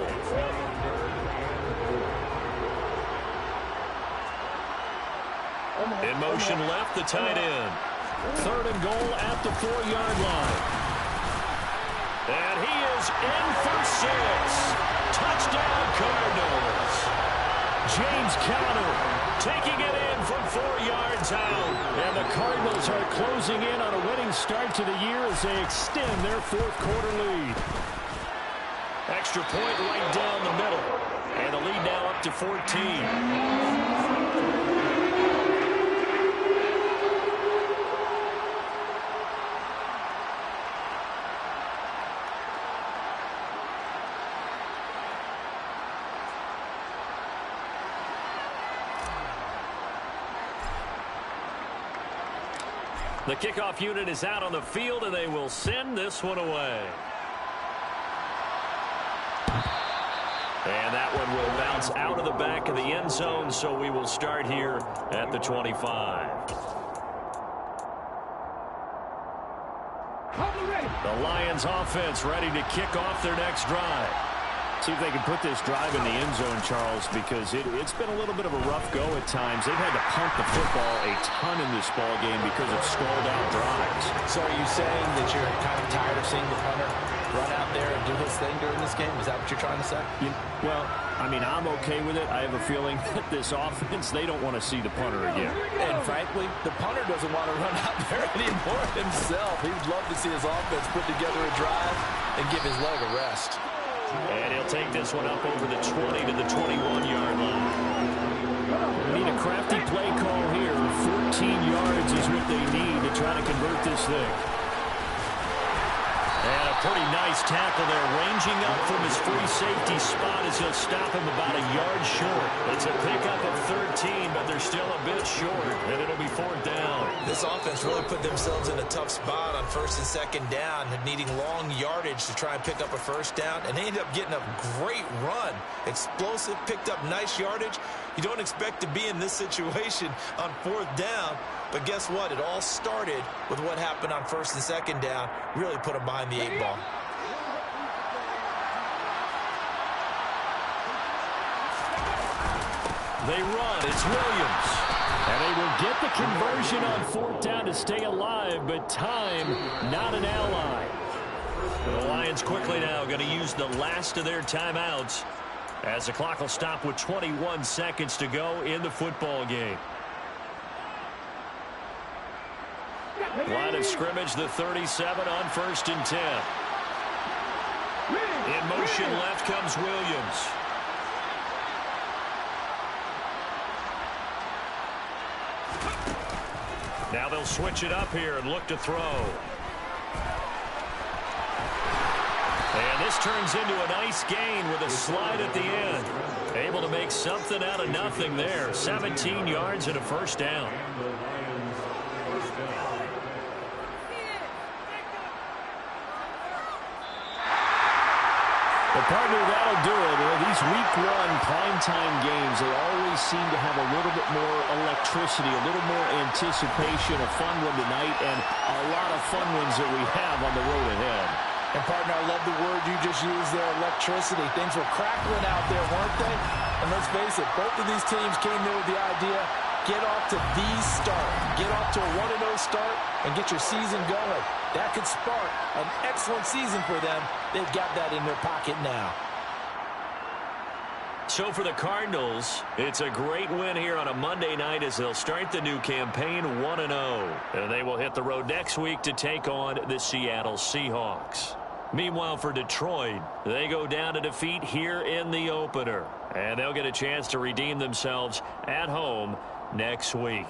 In motion left, the tight end. 3rd and goal at the 4-yard line. And he is in for 6. Touchdown, Cardinals. James Conner taking it in from 4 yards out. And the Cardinals are closing in on a winning start to the year as they extend their 4th quarter lead. Extra point right down the middle. And the lead now up to 14. The kickoff unit is out on the field, and they will send this one away. And that one will bounce out of the back of the end zone, so we will start here at the 25. The Lions offense ready to kick off their next drive. See if they can put this drive in the end zone, Charles, because it's been a little bit of a rough go at times. They've had to punt the football a ton in this ball game because of stalled-out drives. So are you saying that you're kind of tired of seeing the punter run out there and do his thing during this game? Is that what you're trying to say? Well, I mean, I'm okay with it. I have a feeling that this offense, they don't want to see the punter again. And frankly, the punter doesn't want to run out there anymore himself. He'd love to see his offense put together a drive and give his leg a rest. And he'll take this one up over the 20 to the 21-yard line. Need a crafty play call here. 14 yards is what they need to try to convert this thing. And a pretty nice tackle there, ranging up from his free safety spot as he'll stop him about a yard short. It's a pickup of 13, but they're still a bit short, and it'll be 4th down. This offense really put themselves in a tough spot on 1st and 2nd down, needing long yardage to try and pick up a 1st down, and they ended up getting a great run. Explosive, picked up nice yardage. You don't expect to be in this situation on 4th down, but guess what? It all started with what happened on 1st and 2nd down. Really put them behind the 8 ball. They run. It's Williams. And they will get the conversion on 4th down to stay alive, but time not an ally. The Lions quickly now going to use the last of their timeouts as the clock will stop with 21 seconds to go in the football game. Line of scrimmage, the 37 on 1st and 10. In motion left comes Williams. Now they'll switch it up here and look to throw. And this turns into a nice gain with a slide at the end. Able to make something out of nothing there. 17 yards and a 1st down. Well, partner, that'll do it. These week 1 primetime games, they always seem to have a little bit more electricity, a little more anticipation, a fun one tonight, and a lot of fun ones that we have on the road ahead. And, partner, I love the word you just used there, electricity. Things were crackling out there, weren't they? And let's face it, both of these teams came in with the idea, get off to the start. Get off to a 1-0 start and get your season going. That could spark an excellent season for them. They've got that in their pocket now. So for the Cardinals, it's a great win here on a Monday night as they'll start the new campaign 1-0. And they will hit the road next week to take on the Seattle Seahawks. Meanwhile, for Detroit, they go down to defeat here in the opener. And they'll get a chance to redeem themselves at home next week.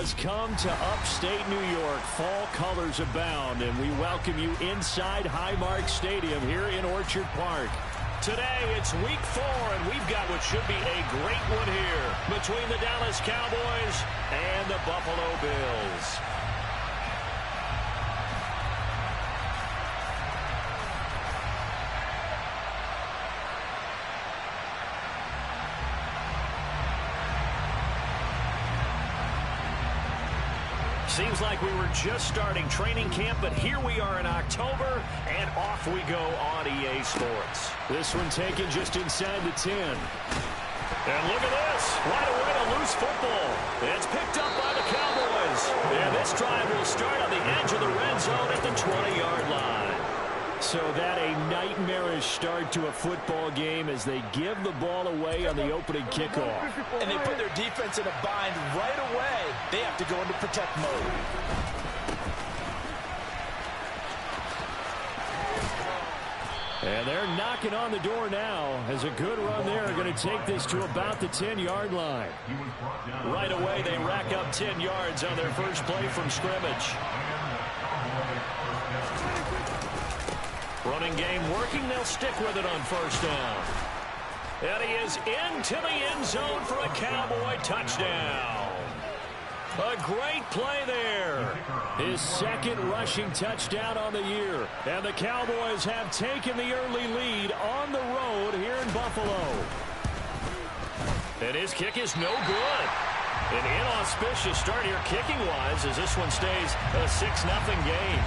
has come to upstate New York. Fall colors abound, and we welcome you inside Highmark Stadium here in Orchard Park. Today, it's week 4, and we've got what should be a great one here between the Dallas Cowboys and the Buffalo Bills. Seems like we were just starting training camp, but here we are in October, and off we go on EA Sports. This one taken just inside the 10. And look at this. Right away, a loose football. It's picked up by the Cowboys. And this drive will start on the edge of the red zone at the 20-yard line. So that a nightmarish start to a football game as they give the ball away on the opening kickoff. And they put their defense in a bind right away. They have to go into protect mode. And they're knocking on the door now as a good run there. Going to take this to about the 10-yard line. Right away, they rack up 10 yards on their first play from scrimmage. Running game working. They'll stick with it on first down. And he is into the end zone for a Cowboy touchdown. A great play there. His second rushing touchdown on the year. And the Cowboys have taken the early lead on the road here in Buffalo. And his kick is no good. An inauspicious start here kicking-wise as this one stays a 6-0 game.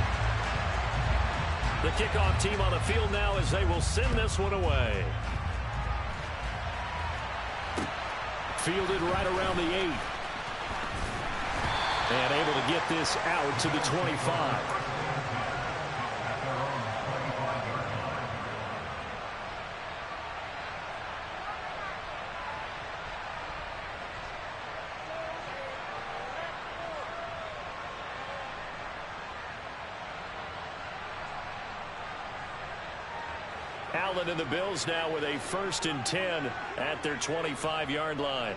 The kickoff team on the field now as they will send this one away. Fielded right around the 8. And able to get this out to the 25. Allen and the Bills now with a 1st and 10 at their 25-yard line.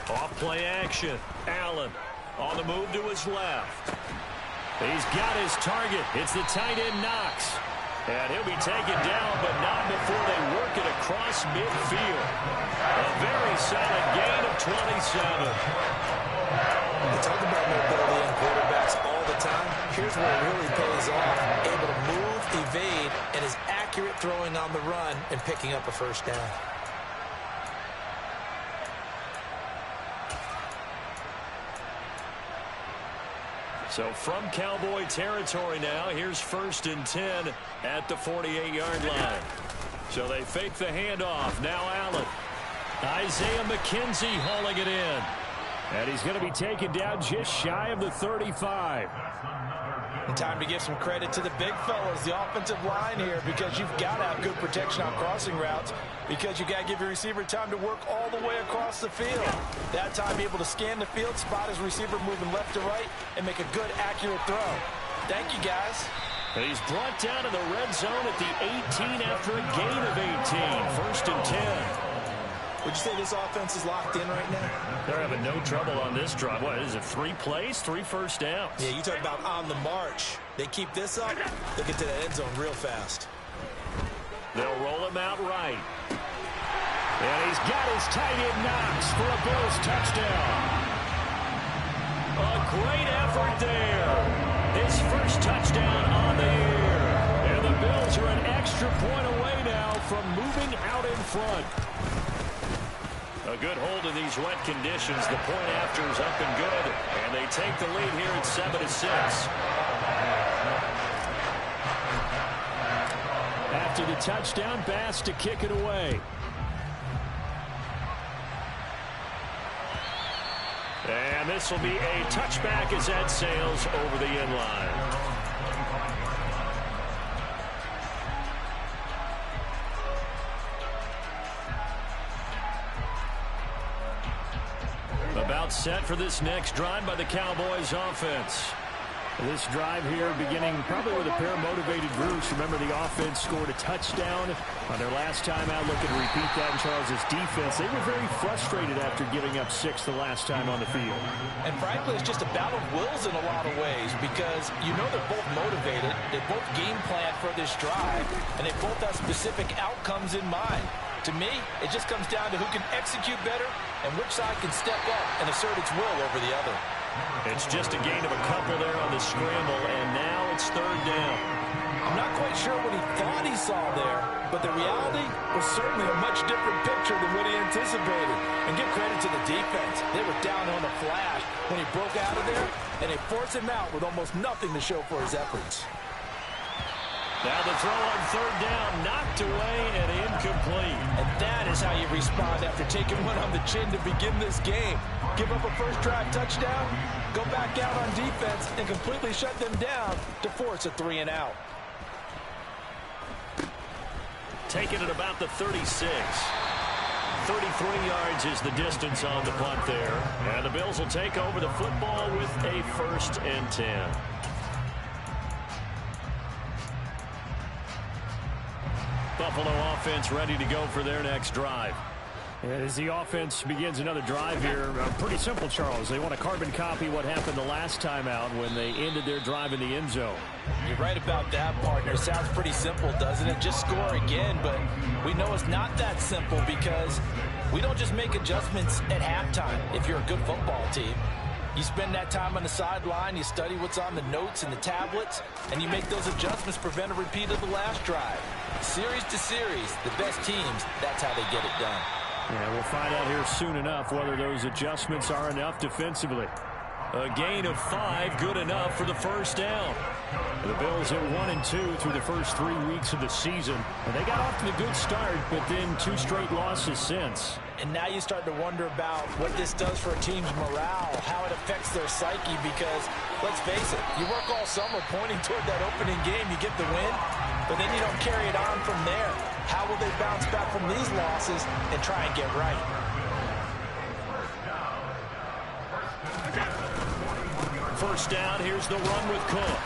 Off play action. Allen on the move to his left. He's got his target. It's the tight end Knox. And he'll be taken down, but not before they work it across midfield. A very solid gain of 27. We talk about mobility in quarterbacks all the time. Here's where it really pays off. Able to move, evade, and is accurate throwing on the run and picking up a first down. So from Cowboy territory now, here's 1st and 10 at the 48-yard line. So they fake the handoff. Now Allen. Isaiah McKenzie hauling it in. And he's going to be taken down just shy of the 35. And time to give some credit to the big fellas, the offensive line here, because you've got to have good protection on crossing routes, because you've got to give your receiver time to work all the way across the field. That time, be able to scan the field, spot his receiver moving left to right, and make a good, accurate throw. Thank you, guys. And he's brought down in the red zone at the 18 after a gain of 18. 1st and 10. Would you say this offense is locked in right now? They're having no trouble on this drive. What is it, 3 plays, 3 first downs? Yeah, you talk about on the march. They keep this up, they'll get to the end zone real fast. They'll roll him out right. And he's got his tight end Knox for a Bills touchdown. A great effort there. His first touchdown on the year. And the Bills are an extra point away now from moving out in front. A good hold in these wet conditions. The point after is up and good. And they take the lead here at 7-6. After the touchdown, Bass to kick it away. And this will be a touchback as that sails over the end line. About set for this next drive by the Cowboys offense. This drive here beginning probably with a pair of motivated Bruce. Remember, the offense scored a touchdown on their last time out. Looking to repeat that in Charles' defense. They were very frustrated after giving up 6 the last time on the field. And frankly, it's just a battle of wills in a lot of ways because you know they're both motivated. They both game plan for this drive, and they both have specific outcomes in mind. To me, it just comes down to who can execute better and which side can step up and assert its will over the other. It's just a gain of a couple there on the scramble, and now it's 3rd down. I'm not quite sure what he thought he saw there, but the reality was certainly a much different picture than what he anticipated. And give credit to the defense. They were down on the flash when he broke out of there, and they forced him out with almost nothing to show for his efforts. Now the throw on 3rd down, knocked away and incomplete. And that is how you respond after taking one on the chin to begin this game. Give up a first drive touchdown, go back out on defense, and completely shut them down to force a 3-and-out. Taken at about the 36. 33 yards is the distance on the punt there. And the Bills will take over the football with a 1st and 10. Buffalo offense ready to go for their next drive. And as the offense begins another drive here, pretty simple, Charles. They want to carbon copy what happened the last time out when they ended their drive in the end zone. You're right about that, partner. Sounds pretty simple, doesn't it? Just score again, but we know it's not that simple because we don't just make adjustments at halftime if you're a good football team. You spend that time on the sideline, you study what's on the notes and the tablets, and you make those adjustments to prevent a repeat of the last drive. Series to series, the best teams, that's how they get it done. Yeah, we'll find out here soon enough whether those adjustments are enough defensively. A gain of 5, good enough for the 1st down. The Bills at 1-2 through the first 3 weeks of the season. And they got off to a good start, but then 2 straight losses since. And now you start to wonder about what this does for a team's morale, how it affects their psyche, because, let's face it, you work all summer pointing toward that opening game, you get the win, but then you don't carry it on from there. How will they bounce back from these losses and try and get right? First down, here's the run with Cook.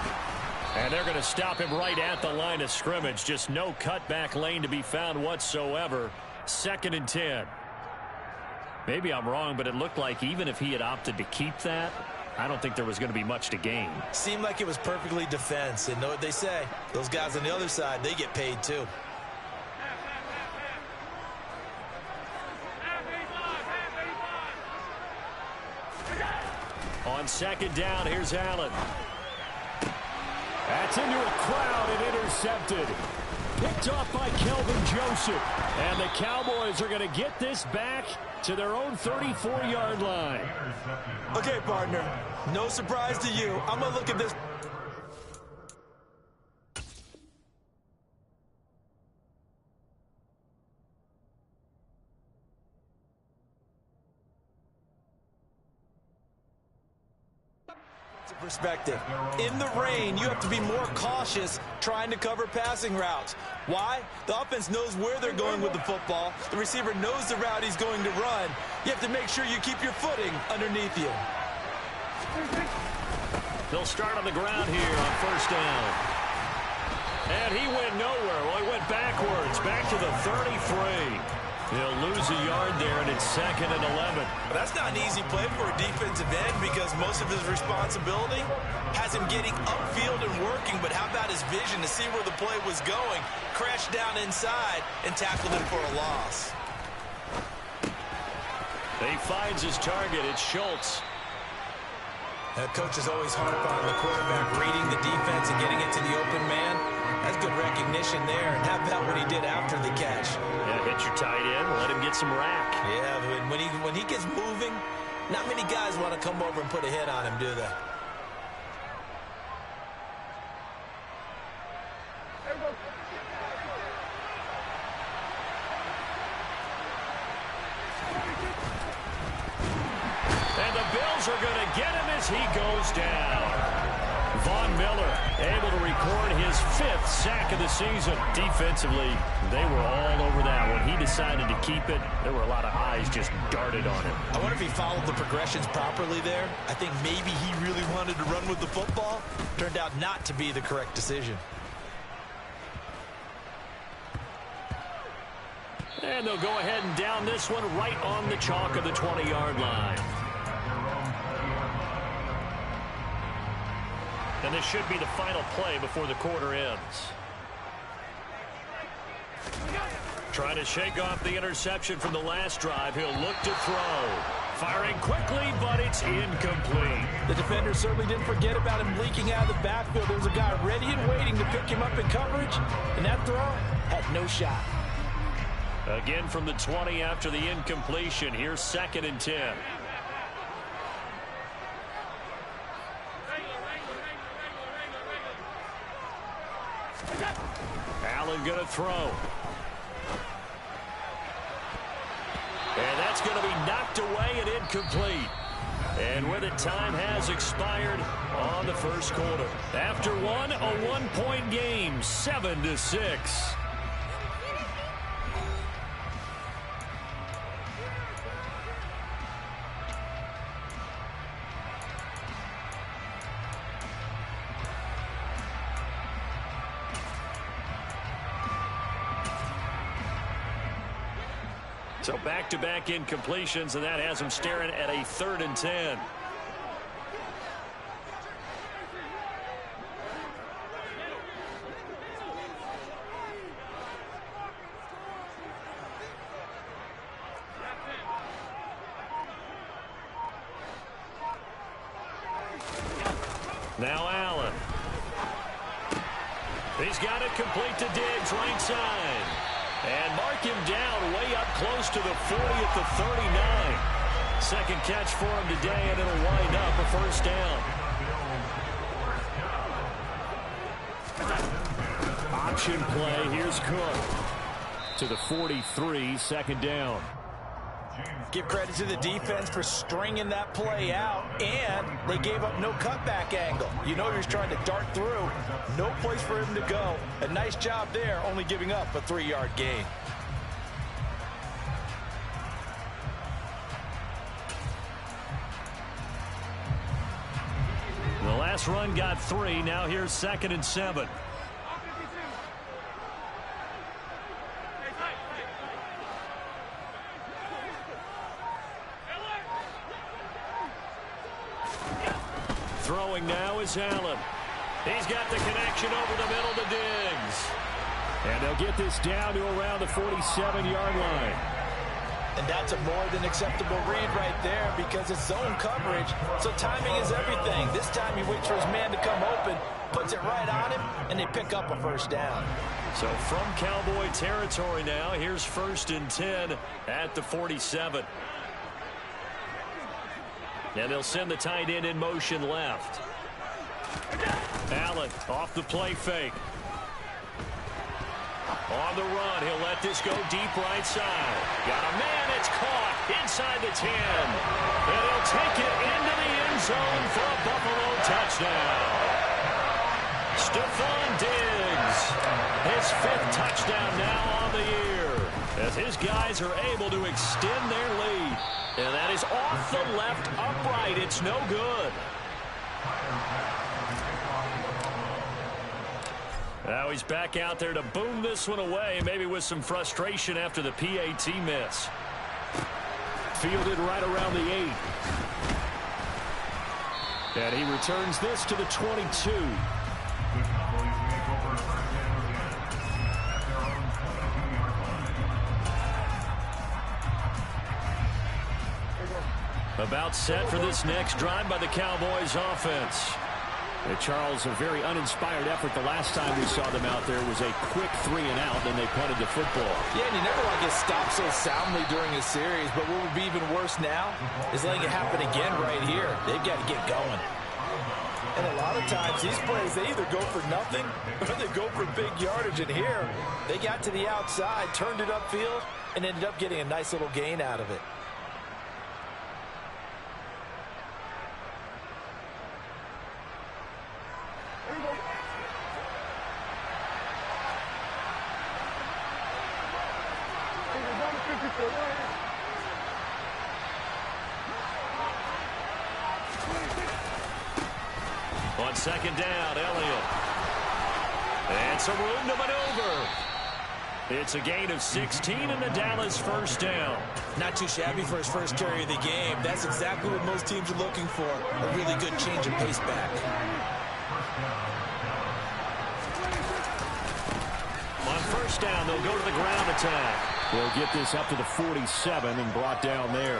And they're going to stop him right at the line of scrimmage. Just no cutback lane to be found whatsoever. 2nd and 10. Maybe I'm wrong, but it looked like even if he had opted to keep that, I don't think there was going to be much to gain. Seemed like it was perfectly defense. And know what they say? Those guys on the other side, they get paid too. On 2nd down, here's Allen. That's into a crowd and intercepted. Picked off by Kelvin Joseph. And the Cowboys are going to get this back to their own 34-yard line. Okay, partner. No surprise to you. I'm going to look at this. Perspective. In the rain, you have to be more cautious trying to cover passing routes. Why? The offense knows where they're going with the football. The receiver knows the route he's going to run. You have to make sure you keep your footing underneath you. They'll start on the ground here on 1st down. And he went nowhere. Well, he went backwards, back to the 33. He'll lose a yard there, and it's 2nd and 11. But that's not an easy play for a defensive end because most of his responsibility has him getting upfield and working. But how about his vision to see where the play was going, crashed down inside, and tackled him for a loss? He finds his target. It's Schultz. Coaches always harp on the quarterback reading the defense and getting it to the open man. That's good recognition there. And how about what he did after the catch? Yeah, hit your tight end, let him get some rack. Yeah, but when he gets moving, not many guys want to come over and put a hit on him, do they? And the Bills are going to get him as he goes down. Von Miller able to record his 5th sack of the season. Defensively, they were all over that. When he decided to keep it, there were a lot of eyes just darted on him. I wonder if he followed the progressions properly there. I think maybe he really wanted to run with the football. Turned out not to be the correct decision. And they'll go ahead and down this one right on the chalk of the 20-yard line. And this should be the final play before the quarter ends. Trying to shake off the interception from the last drive. He'll look to throw. Firing quickly, but it's incomplete. The defender certainly didn't forget about him leaking out of the backfield. There was a guy ready and waiting to pick him up in coverage, and that throw had no shot. Again from the 20 after the incompletion. Here's 2nd and 10. Allen going to throw. And that's going to be knocked away and incomplete. And with it, time has expired on the first quarter. After one, a 1-point game, 7-6. So back-to-back incompletions, and that has them staring at a 3rd and 10. Now Allen. He's got it complete to Diggs, right side. And mark him down way up close to the 40 at the 39. Second catch for him today, and it'll wind up a first down. Option play. Here's Cook to the 43, 2nd down. Give credit to the defense for stringing that play out, and they gave up no cutback angle. You know he was trying to dart through. No place for him to go. A nice job there, only giving up a 3-yard gain. The last run got 3. Now here's 2nd and 7. Throwing now is Allen. He's got the connection over the middle to Diggs. And they'll get this down to around the 47-yard line. And that's a more than acceptable read right there because it's zone coverage, so timing is everything. This time he waits for his man to come open, puts it right on him, and they pick up a first down. So from Cowboy territory now, here's 1st and 10 at the 47. And they'll send the tight end in motion left. Allen off the play fake. On the run, he'll let this go deep right side. Got a man, it's caught inside the 10. And he'll take it into the end zone for a Buffalo touchdown. Stephon Diggs, his 5th touchdown now on the year, as his guys are able to extend their lead. And that is off the left upright. It's no good. Now he's back out there to boom this one away, maybe with some frustration after the PAT miss. Fielded right around the 8. And he returns this to the 22. About set for this next drive by the Cowboys offense. And Charles, a very uninspired effort the last time we saw them out there was a quick 3-and-out, then they punted the football. Yeah, and you never want to get stopped so soundly during a series, but what would be even worse now is letting it happen again right here. They've got to get going. And a lot of times, these plays, they either go for nothing or they go for big yardage. And here, they got to the outside, turned it upfield, and ended up getting a nice little gain out of it. second down, Elliott. And some room to maneuver. It's a gain of 16 and the Dallas first down. Not too shabby for his first carry of the game. That's exactly what most teams are looking for. A really good change of pace back. On first down, they'll go to the ground attack. They'll get this up to the 47 and brought down there.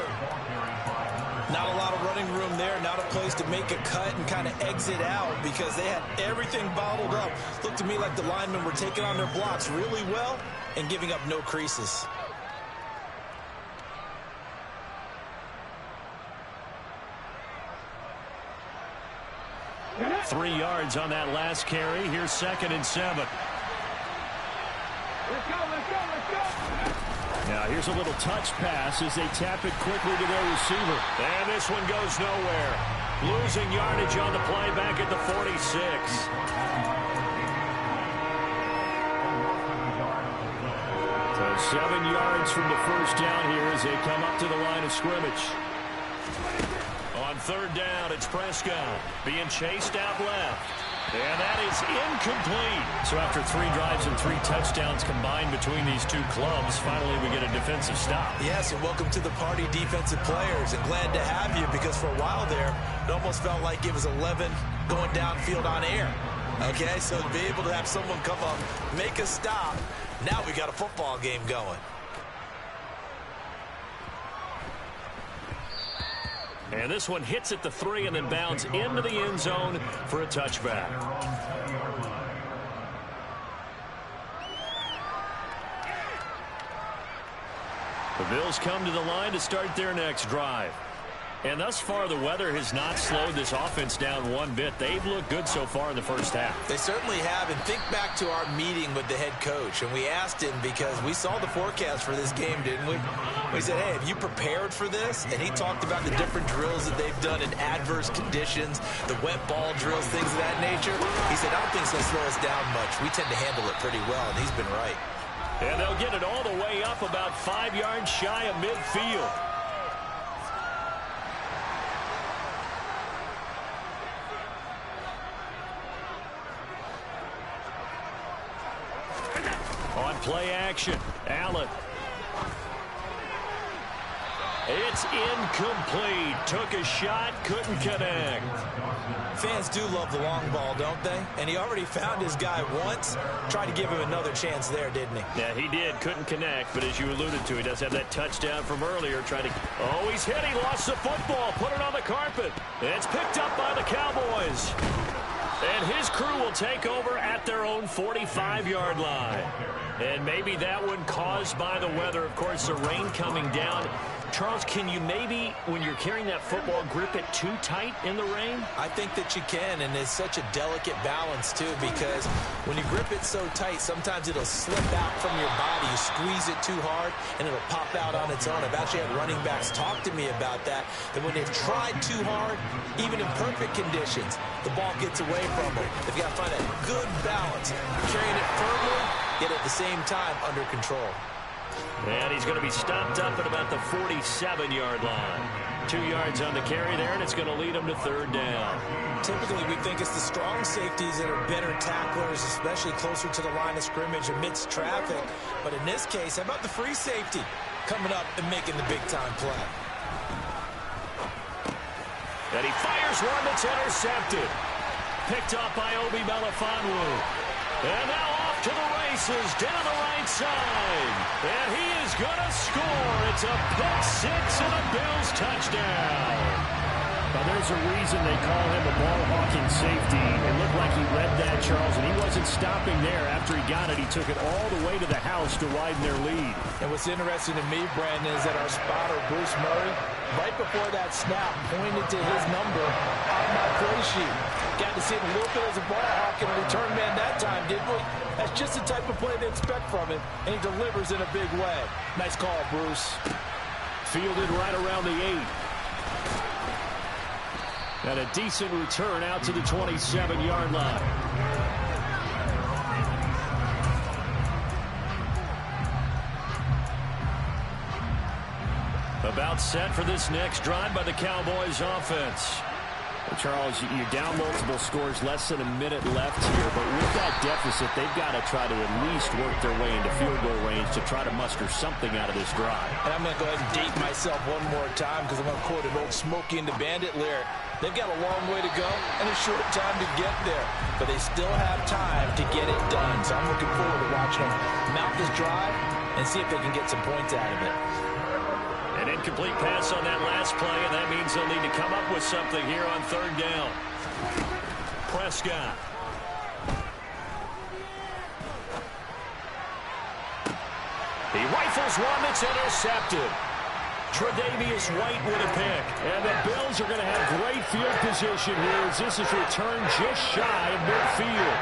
Not a lot of running room there. Not a place to make a cut and kind of exit out because they had everything bottled up. Looked to me like the linemen were taking on their blocks really well and giving up no creases. Three yards on that last carry. Here's second and 7. Let's go, let's go, let's go. Now here's a little touch pass as they tap it quickly to their receiver. And this one goes nowhere. Losing yardage on the play back at the 46. So 7 yards from the first down here as they come up to the line of scrimmage. On third down, it's Prescott being chased out left. And that is incomplete. So after 3 drives and 3 touchdowns combined between these two clubs, finally we get a defensive stop. Yes, and welcome to the party, defensive players. And glad to have you because for a while there, it almost felt like it was 11 going downfield on air. Okay, so to be able to have someone come up, make a stop, now we got a football game going. And this one hits at the 3 and then bounds into the end zone for a touchback. The Bills come to the line to start their next drive. And thus far, the weather has not slowed this offense down one bit. They've looked good so far in the first half. They certainly have. And think back to our meeting with the head coach. And we asked him because we saw the forecast for this game, didn't we? We said, hey, have you prepared for this? And he talked about the different drills that they've done in adverse conditions, the wet ball drills, things of that nature. He said, I don't think it's going to slow us down much. We tend to handle it pretty well, and he's been right. And they'll get it all the way up about 5 yards shy of midfield. On play action, Allen. It's incomplete. Took a shot, couldn't connect. Fans do love the long ball, don't they? And he already found his guy once. Tried to give him another chance there, didn't he? Yeah, he did. Couldn't connect, but as you alluded to, he does have that touchdown from earlier. Trying to... Oh, he's hit. He lost the football. Put it on the carpet. It's picked up by the Cowboys. And his crew will take over at their own 45-yard line. And maybe that one caused by the weather. Of course, the rain coming down. Charles, can you maybe, when you're carrying that football, grip it too tight in the rain? I think that you can, and it's such a delicate balance, too, because when you grip it so tight, sometimes it'll slip out from your body. You squeeze it too hard, and it'll pop out on its own. I've actually had running backs talk to me about that, that when they've tried too hard, even in perfect conditions, the ball gets away from them. They've got to find a good balance, carrying it firmly, yet at the same time under control. And he's going to be stopped up at about the 47-yard line. 2 yards on the carry there, and it's going to lead him to third down. Typically, we think it's the strong safeties that are better tacklers, especially closer to the line of scrimmage amidst traffic. But in this case, how about the free safety coming up and making the big-time play? And he fires one that's intercepted. Picked up by Obi Melifonwu. And now off to the races down the right side. And he is going to score. It's a pick six and a Bills touchdown. Now, there's a reason they call him a ball-hawking safety. It looked like he read that, Charles, and he wasn't stopping there. After he got it, he took it all the way to the house to widen their lead. And what's interesting to me, Brandon, is that our spotter, Bruce Murray, right before that snap, pointed to his number on my play sheet. Got to see him a little bit as a ball-hawk and a return man that time, didn't we? That's just the type of play they expect from him, and he delivers in a big way. Nice call, Bruce. Fielded right around the 8. And a decent return out to the 27-yard line. About set for this next drive by the Cowboys offense. Charles, you're down multiple scores, less than a minute left here, but with that deficit, they've got to try to at least work their way into field goal range to try to muster something out of this drive. And I'm going to go ahead and date myself one more time because I'm going to quote an old Smokey and the Bandit lyric. They've got a long way to go and a short time to get there, but they still have time to get it done. So I'm looking forward to watching them mount this drive and see if they can get some points out of it. An incomplete pass on that last play, and that means they'll need to come up with something here on third down. Prescott. He rifles one that's intercepted. Tre'Davious White with a pick. And the Bills are going to have great field position here as this is returned just shy of midfield.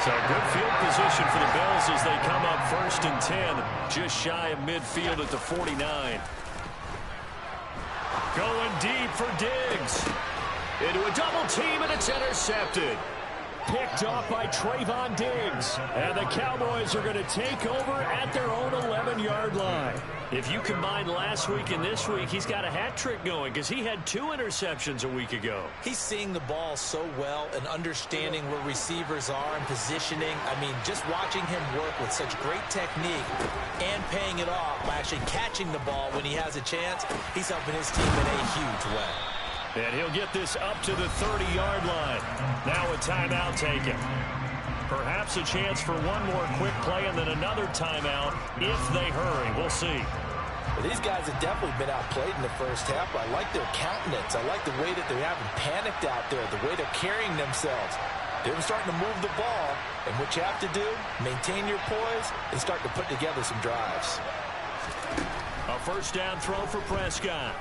So good field position for the Bills as they come up 1st and 10, just shy of midfield at the 49. Going deep for Diggs. Into a double team, and it's intercepted. Picked off by Trayvon Diggs. And the Cowboys are going to take over at their own 11-yard line. If you combine last week and this week, he's got a hat trick going because he had 2 interceptions a week ago. He's seeing the ball so well and understanding where receivers are and positioning. I mean, just watching him work with such great technique and paying it off by actually catching the ball when he has a chance, he's helping his team in a huge way. And he'll get this up to the 30-yard line. Now a timeout taken. Perhaps a chance for one more quick play and then another timeout if they hurry. We'll see. Well, these guys have definitely been outplayed in the first half. I like their countenance. I like the way that they haven't panicked out there, the way they're carrying themselves. They're starting to move the ball, and what you have to do, maintain your poise and start to put together some drives. A first down throw for Prescott.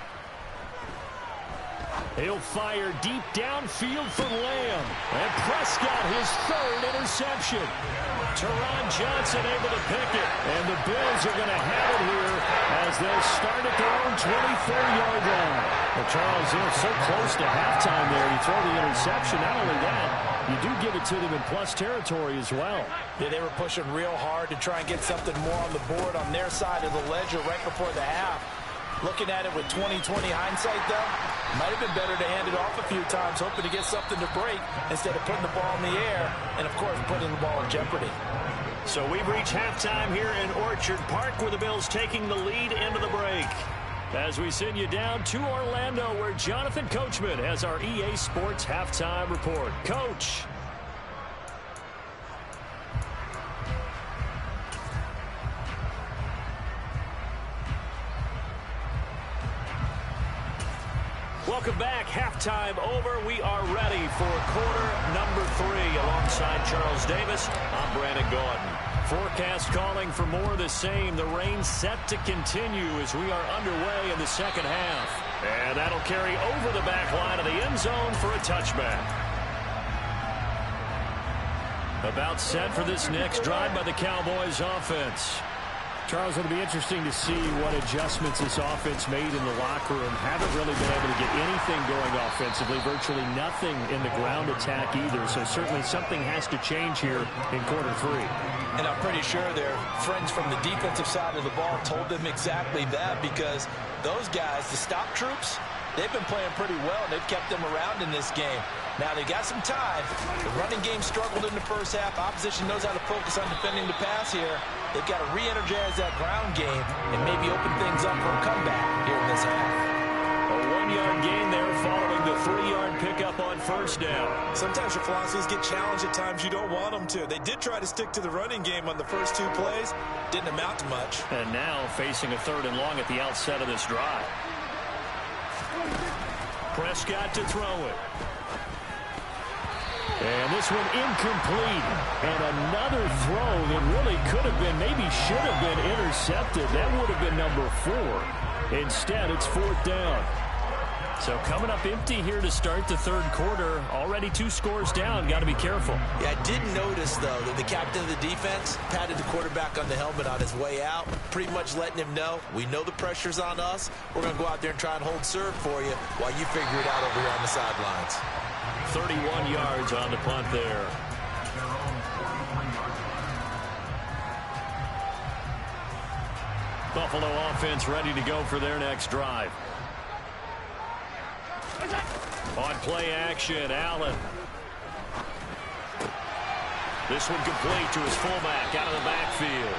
He'll fire deep downfield for Lamb. And Prescott, his 3rd interception. Teron Johnson able to pick it. And the Bills are going to have it here as they'll start at their own 23-yard line. Well, Charles, they're so close to halftime there. You throw the interception. Not only that, you do give it to them in plus territory as well. Yeah, they were pushing real hard to try and get something more on the board on their side of the ledger right before the half. Looking at it with 20/20 hindsight, though, might have been better to hand it off a few times, hoping to get something to break instead of putting the ball in the air and, of course, putting the ball in jeopardy. So we've reached halftime here in Orchard Park with the Bills taking the lead into the break. As we send you down to Orlando where Jonathan Coachman has our EA Sports halftime report. Coach. Welcome back. Halftime over. We are ready for quarter number 3. Alongside Charles Davis, I'm Brandon Gaudin. Forecast calling for more of the same. The rain set to continue as we are underway in the second half. And that'll carry over the back line of the end zone for a touchback. About set for this next drive by the Cowboys offense. Charles, it'll be interesting to see what adjustments this offense made in the locker room. Haven't really been able to get anything going offensively, virtually nothing in the ground attack either. So certainly something has to change here in quarter 3. And I'm pretty sure their friends from the defensive side of the ball told them exactly that because those guys, the stop troops, they've been playing pretty well. They've kept them around in this game. Now, they got some time. The running game struggled in the first half. Opposition knows how to focus on defending the pass here. They've got to re-energize that ground game and maybe open things up for a comeback here in this half. A 1-yard gain there following the 3-yard pickup on first down. Sometimes your philosophies get challenged at times you don't want them to. They did try to stick to the running game on the first 2 plays. Didn't amount to much. And now facing a 3rd and long at the outset of this drive. Prescott to throw it. And this one incomplete. And another throw that really could have been, maybe should have been intercepted. That would have been number 4. Instead, it's 4th down. So coming up empty here to start the 3rd quarter. Already 2 scores down. Got to be careful. Yeah, I did notice, though, that the captain of the defense patted the quarterback on the helmet on his way out, pretty much letting him know, we know the pressure's on us. We're going to go out there and try and hold serve for you while you figure it out over here on the sidelines. 31 yards on the punt there. Buffalo offense ready to go for their next drive. On play action, Allen. This one complete to his fullback out of the backfield.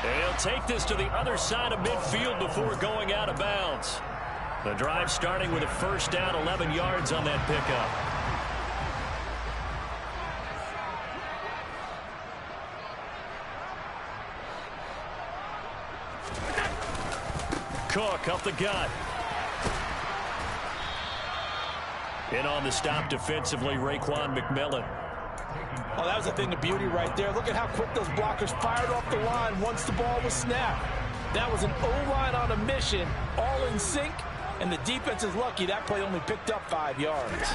And he'll take this to the other side of midfield before going out of bounds. The drive starting with a first down, 11 yards on that pickup. Cook up the gut. In on the stop defensively, Raekwon McMillan. Oh, that was a thing of beauty right there. Look at how quick those blockers fired off the line once the ball was snapped. That was an O-line on a mission, all in sync, and the defense is lucky that play only picked up 5 yards.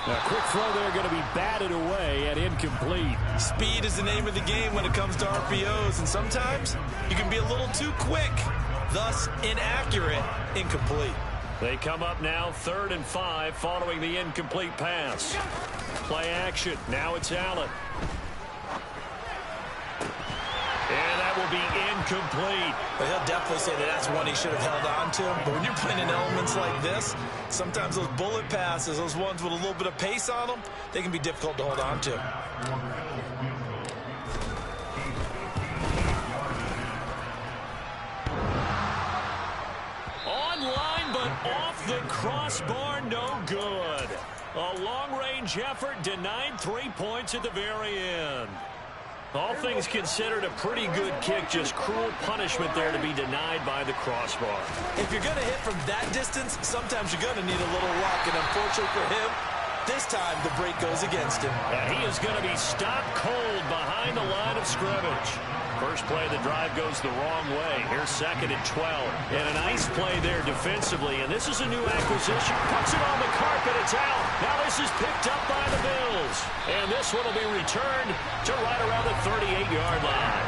A quick throw there going to be batted away and incomplete. Speed is the name of the game when it comes to RPOs, and sometimes you can be a little too quick, thus inaccurate, incomplete. They come up now 3rd and 5 following the incomplete pass. Play action. Now it's Allen. And that will be incomplete. But he'll definitely say that that's one he should have held on to. But when you're playing in elements like this, sometimes those bullet passes, those ones with a little bit of pace on them, they can be difficult to hold on to. Online, but off the crossbar, no good. A long-range effort denied 3 points at the very end. All things considered, a pretty good kick, just cruel punishment there to be denied by the crossbar. If you're going to hit from that distance, sometimes you're going to need a little luck, and unfortunately for him, this time the break goes against him. And he is going to be stopped cold behind the line of scrimmage. First play of the drive goes the wrong way. Here's 2nd and 12. And a nice play there defensively. And this is a new acquisition. Puts it on the carpet. It's out. Now this is picked up by the Bills. And this one will be returned to right around the 38-yard line.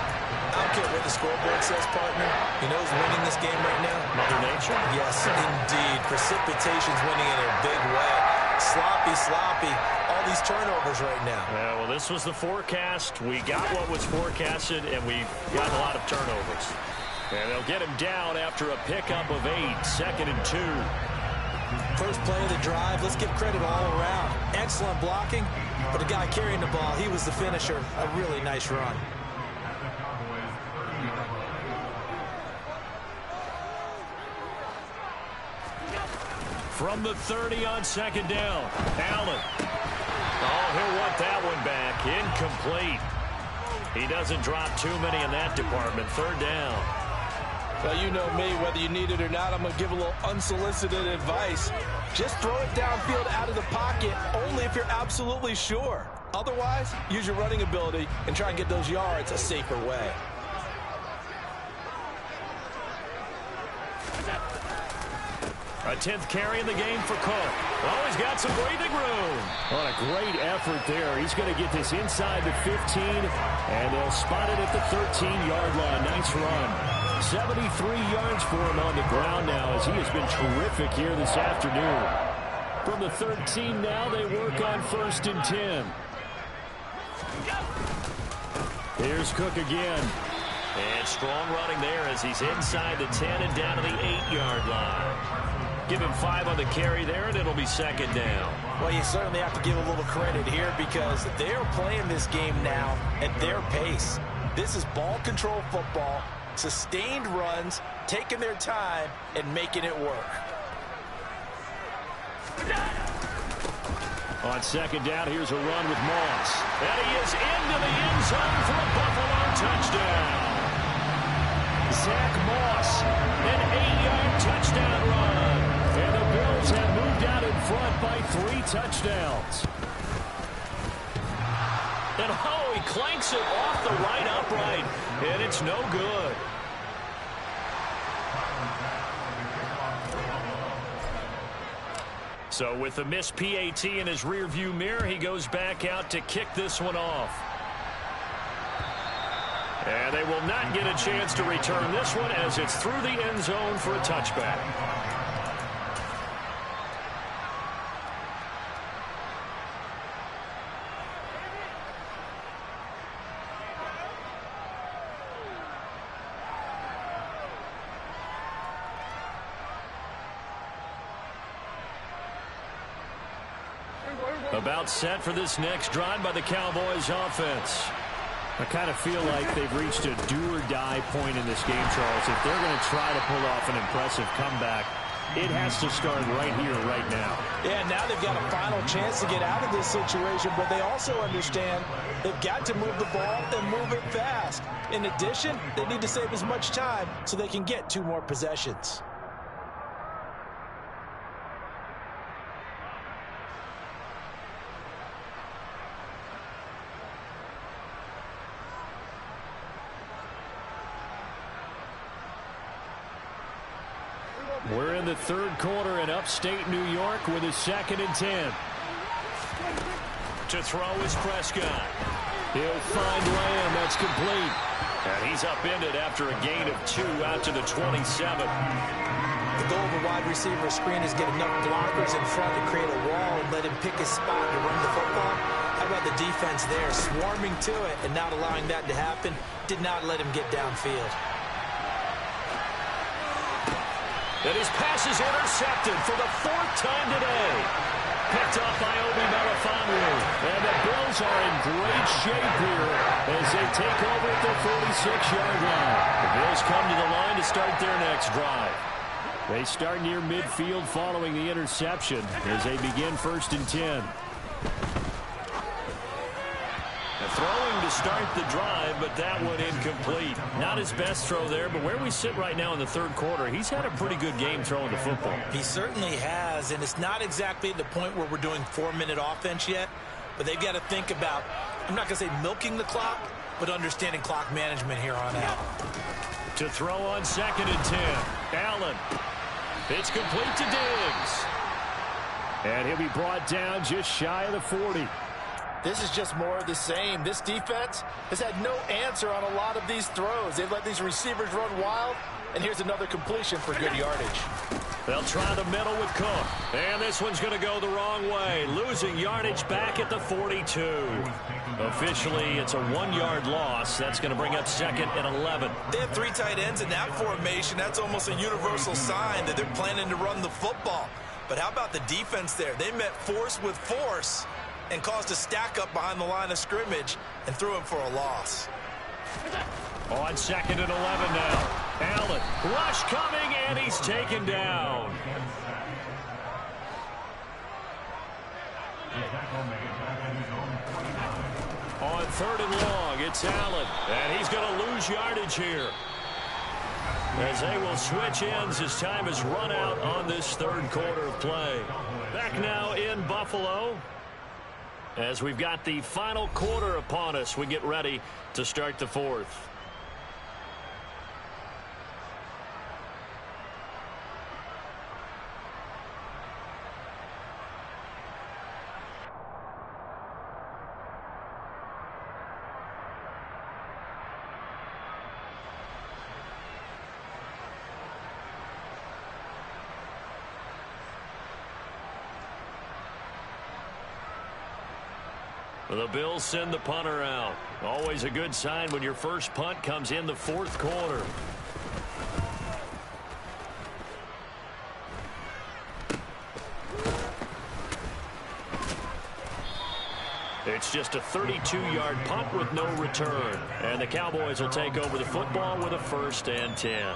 I don't care what the scoreboard says, partner. You know who's winning this game right now? Mother Nature? Yes, indeed. Precipitation's winning in a big way. Sloppy, sloppy. All these turnovers right now. Yeah, well, this was the forecast. We got what was forecasted, and we got a lot of turnovers. And they'll get him down after a pickup of 8, 2nd and 2. First play of the drive. Let's give credit all around. Excellent blocking, but the guy carrying the ball, he was the finisher. A really nice run. From the 30 on 2nd down, Allen. Oh, he'll want that one back. Incomplete. He doesn't drop too many in that department. 3rd down. Well, you know me, whether you need it or not, I'm going to give a little unsolicited advice. Just throw it downfield out of the pocket, only if you're absolutely sure. Otherwise, use your running ability and try and get those yards a safer way. A 10th carry in the game for Cook. Oh, he's got some breathing room. On a great effort there. He's going to get this inside the 15, and they'll spot it at the 13-yard line. Nice run. 73 yards for him on the ground now, as he has been terrific here this afternoon. From the 13 now, they work on 1st and 10. Here's Cook again. And strong running there as he's inside the 10 and down to the 8-yard line. Give him 5 on the carry there, and it'll be 2nd down. Well, you certainly have to give a little credit here because they're playing this game now at their pace. This is ball control football, sustained runs, taking their time, and making it work. On 2nd down, here's a run with Moss. And he is into the end zone for a Buffalo touchdown. Zach Moss, an 8-yard touchdown run. And the Bills have moved out in front by 3 touchdowns. And oh, he clanks it off the right upright, and it's no good. So with the missed PAT in his rearview mirror, he goes back out to kick this one off. And they will not get a chance to return this one as it's through the end zone for a touchback. About set for this next drive by the Cowboys offense. I kind of feel like they've reached a do-or-die point in this game, Charles. If they're going to try to pull off an impressive comeback, it has to start right here, right now. Yeah, now they've got a final chance to get out of this situation, but they also understand they've got to move the ball and move it fast. In addition, they need to save as much time so they can get 2 more possessions. We're in the third quarter in upstate New York with a 2nd and 10. To throw is Prescott. He'll find Lamb. That's complete. And he's upended after a gain of 2 out to the 27. The goal of a wide receiver screen is get enough blockers in front to create a wall and let him pick his spot to run the football. How about the defense there, swarming to it and not allowing that to happen? Did not let him get downfield. And his pass is intercepted for the 4th time today. Picked up by Obi Melifonwu. And the Bills are in great shape here as they take over at the 46-yard line. The Bills come to the line to start their next drive. They start near midfield following the interception as they begin 1st and 10. Throwing to start the drive, but that one incomplete. Not his best throw there, but where we sit right now in the third quarter, he's had a pretty good game throwing the football. He certainly has, and it's not exactly the point where we're doing 4-minute offense yet, but they've got to think about, I'm not going to say milking the clock, but understanding clock management here on out. To throw on 2nd and 10. Allen. It's complete to Diggs. And he'll be brought down just shy of the 40. This is just more of the same. This defense has had no answer on a lot of these throws. They've let these receivers run wild, and here's another completion for good yardage. They'll try the middle with Cook. And this one's going to go the wrong way. Losing yardage back at the 42. Officially, it's a 1-yard loss. That's going to bring up 2nd and 11. They have 3 tight ends in that formation. That's almost a universal sign that they're planning to run the football. But how about the defense there? They met force with force and caused a stack up behind the line of scrimmage and threw him for a loss. On 2nd and 11 now. Allen, rush coming, and he's taken down. On 3rd and long, it's Allen, and he's going to lose yardage here. As they will switch ends as time has run out on this third quarter of play. Back now in Buffalo. As we've got the final quarter upon us, we get ready to start the 4th. The Bills send the punter out. Always a good sign when your first punt comes in the 4th quarter. It's just a 32-yard punt with no return. And the Cowboys will take over the football with a 1st and 10.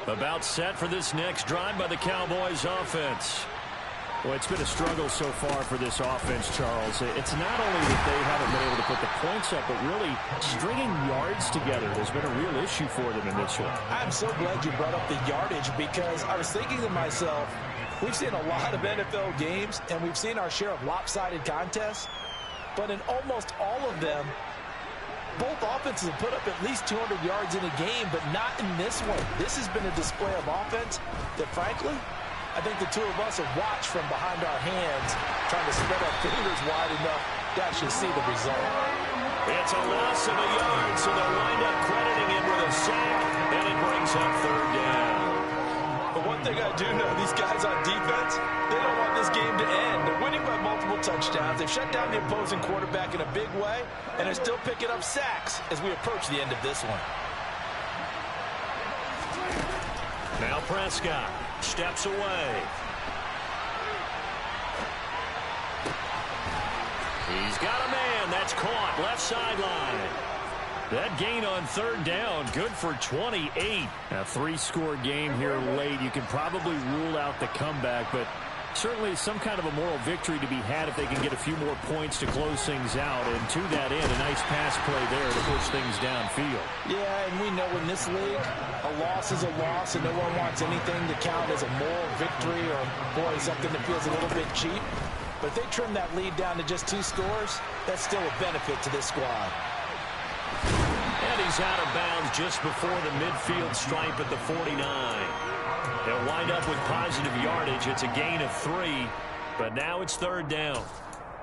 About set for this next drive by the Cowboys offense. Well, it's been a struggle so far for this offense, Charles. It's not only that they haven't been able to put the points up, but really stringing yards together has been a real issue for them in this one. I'm so glad you brought up the yardage because I was thinking to myself, we've seen a lot of NFL games and we've seen our share of lopsided contests, but in almost all of them, both offenses have put up at least 200 yards in a game, but not in this one. This has been a display of offense that, frankly, I think the two of us have watched from behind our hands, trying to spread our fingers wide enough to actually see the result. It's a loss of a yard, so they'll wind up these guys on defense, they don't want this game to end. They're winning by multiple touchdowns. They've shut down the opposing quarterback in a big way, and they're still picking up sacks as we approach the end of this one. Now Prescott steps away. He's got a man. That's caught. Left sideline. That gain on third down, good for 28. A three-score game here late. You can probably rule out the comeback, but certainly some kind of a moral victory to be had if they can get a few more points to close things out. And to that end, a nice pass play there to push things downfield. Yeah, and we know in this league, a loss is a loss, and no one wants anything to count as a moral victory or, boy, something that feels a little bit cheap. But if they trim that lead down to just 2 scores, that's still a benefit to this squad. And he's out of bounds just before the midfield stripe at the 49. They'll wind up with positive yardage. It's a gain of 3, but now it's third down.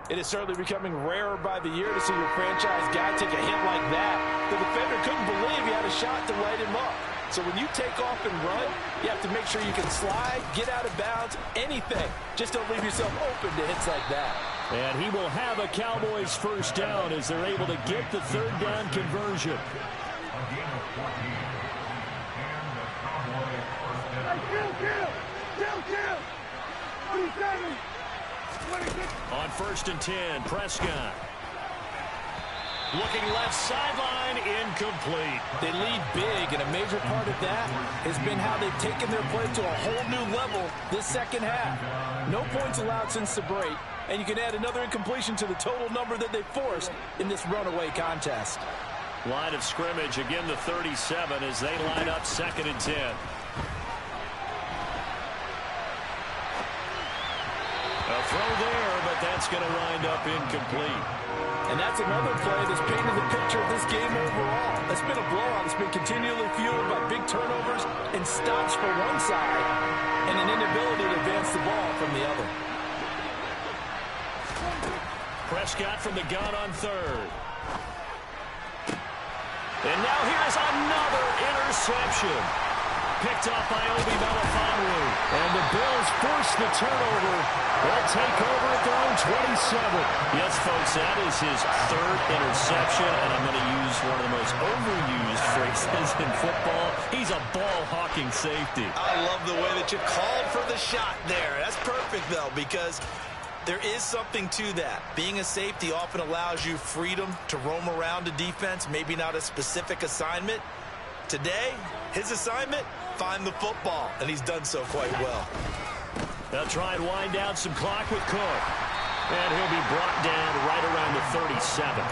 It is certainly becoming rarer by the year to see your franchise guy take a hit like that. The defender couldn't believe he had a shot to light him up. So when you take off and run, you have to make sure you can slide, get out of bounds, anything. Just don't leave yourself open to hits like that. And he will have a Cowboys first down as they're able to get the third down conversion. On 1st and 10, Prescott. Looking left sideline, incomplete. They lead big, and a major part of that has been how they've taken their play to a whole new level this second half. No points allowed since the break, and you can add another incompletion to the total number that they forced in this runaway contest. Line of scrimmage, again the 37 as they line up 2nd and 10. A throw there, but that's going to wind up incomplete. And that's another play that's painted the picture of this game overall. It's been a blowout. It's been continually fueled by big turnovers and stops for one side and an inability to advance the ball from the other. Prescott from the gun on 3rd. And now here's another interception. Picked off by Obi Melifonwu. And the Bills force the turnover. They'll take over at their own 27. Yes, folks, that is his 3rd interception. And I'm going to use one of the most overused phrases in football. He's a ball-hawking safety. I love the way that you called for the shot there. That's perfect, though, because there is something to that. Being a safety often allows you freedom to roam around a defense, maybe not a specific assignment. Today, his assignment, find the football, and he's done so quite well. They'll try and wind down some clock with Cook. And he'll be brought down right around the 37.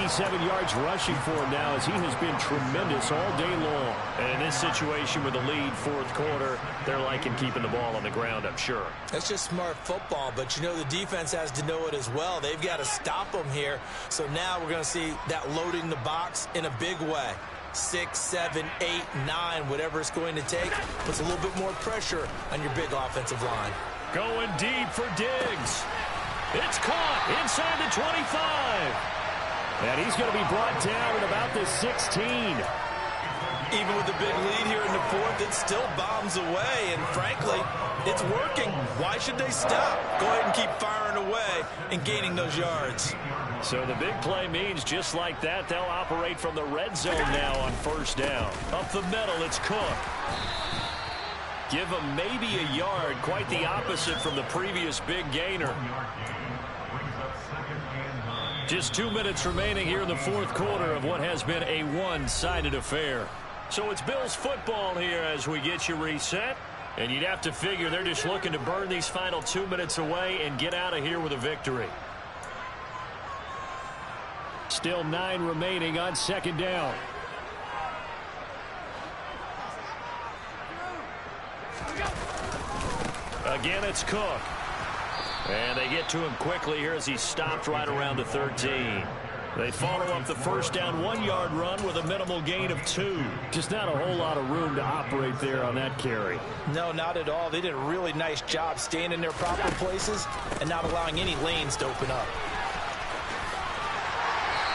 87 yards rushing for him now as he has been tremendous all day long. And in this situation with the lead 4th quarter, they're liking keeping the ball on the ground, I'm sure. That's just smart football, but you know the defense has to know it as well. They've got to stop them here. So now we're going to see that loading the box in a big way. 6, 7, 8, 9, whatever it's going to take, puts a little bit more pressure on your big offensive line. Going deep for Diggs. It's caught inside the 25. And he's going to be brought down at about the 16. Even with the big lead here in the 4th, it still bombs away. And frankly, it's working. Why should they stop? Go ahead and keep firing away and gaining those yards. So the big play means just like that, they'll operate from the red zone now on 1st down. Up the middle, it's Cook. Give him maybe a yard, quite the opposite from the previous big gainer. Just 2 minutes remaining here in the 4th quarter of what has been a one-sided affair. So it's Bills football here as we get you reset. And you'd have to figure they're just looking to burn these final 2 minutes away and get out of here with a victory. Still 9 remaining on 2nd down. Again, it's Cook. And they get to him quickly here as he's stopped right around the 13. They follow up the 1st down 1-yard run with a minimal gain of 2. Just not a whole lot of room to operate there on that carry. No, not at all. They did a really nice job staying in their proper places and not allowing any lanes to open up.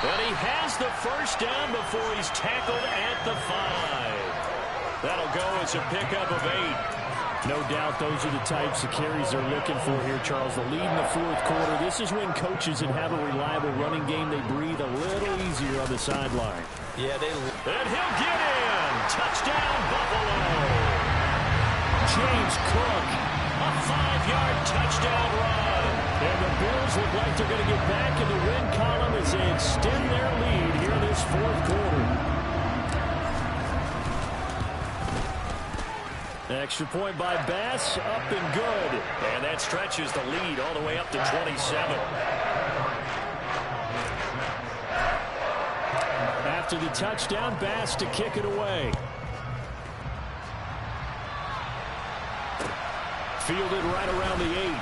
But he has the 1st down before he's tackled at the 5. That'll go as a pickup of 8. No doubt those are the types of carries they're looking for here, Charles. The lead in the fourth quarter. This is when coaches that have a reliable running game, they breathe a little easier on the sideline. Yeah, and he'll get in. Touchdown, Buffalo. James Cook, a 5-yard touchdown run. And the Bills look like they're going to get back in the win column as they extend their lead here in this fourth quarter. Extra point by Bass, up and good. And that stretches the lead all the way up to 27. After the touchdown, Bass to kick it away. Fielded right around the 8.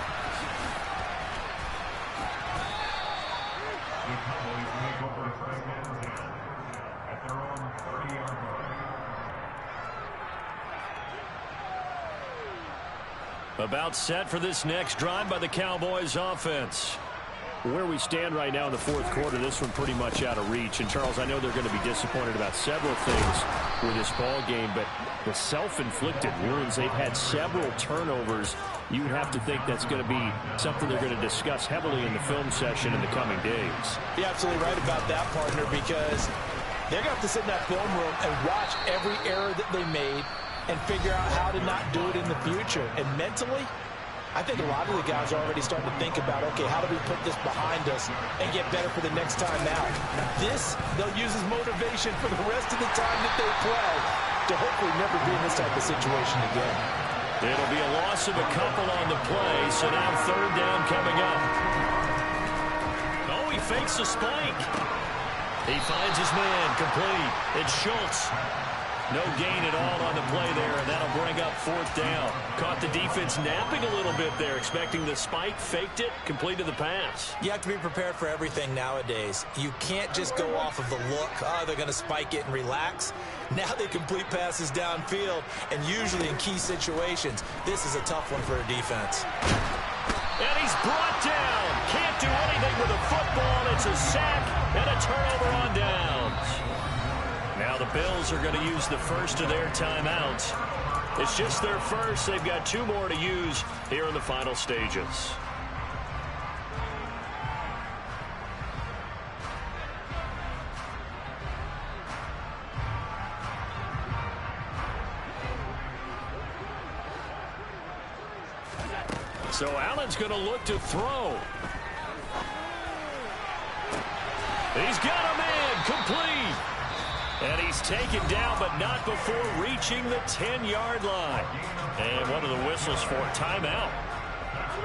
About set for this next drive by the Cowboys offense. Where we stand right now in the fourth quarter, this one pretty much out of reach. And, Charles, I know they're going to be disappointed about several things with this ball game, but the self-inflicted wounds, they've had several turnovers. You would have to think that's going to be something they're going to discuss heavily in the film session in the coming days. You're absolutely right about that, partner, because they're going to have to sit in that film room and watch every error that they made and figure out how to not do it in the future. And mentally, I think a lot of the guys are already starting to think about, okay, how do we put this behind us and get better for the next time out? This, they'll use as motivation for the rest of the time that they play to hopefully never be in this type of situation again. It'll be a loss of a couple on the play, so now third down coming up. Oh, he fakes a spike. He finds his man, complete. It's Schultz. No gain at all on the play there, and that'll bring up fourth down. Caught the defense napping a little bit there, expecting the spike, faked it, completed the pass. You have to be prepared for everything nowadays. You can't just go off of the look, oh, they're going to spike it and relax. Now they complete passes downfield, and usually in key situations, this is a tough one for a defense. And he's brought down. Can't do anything with a football. It's a sack and a turnover on downs. Now the Bills are going to use the first of their timeouts. It's just their first. They've got 2 more to use here in the final stages. So Allen's going to look to throw. He's got a man, complete. And he's taken down, but not before reaching the 10-yard line. And one of the whistles for timeout.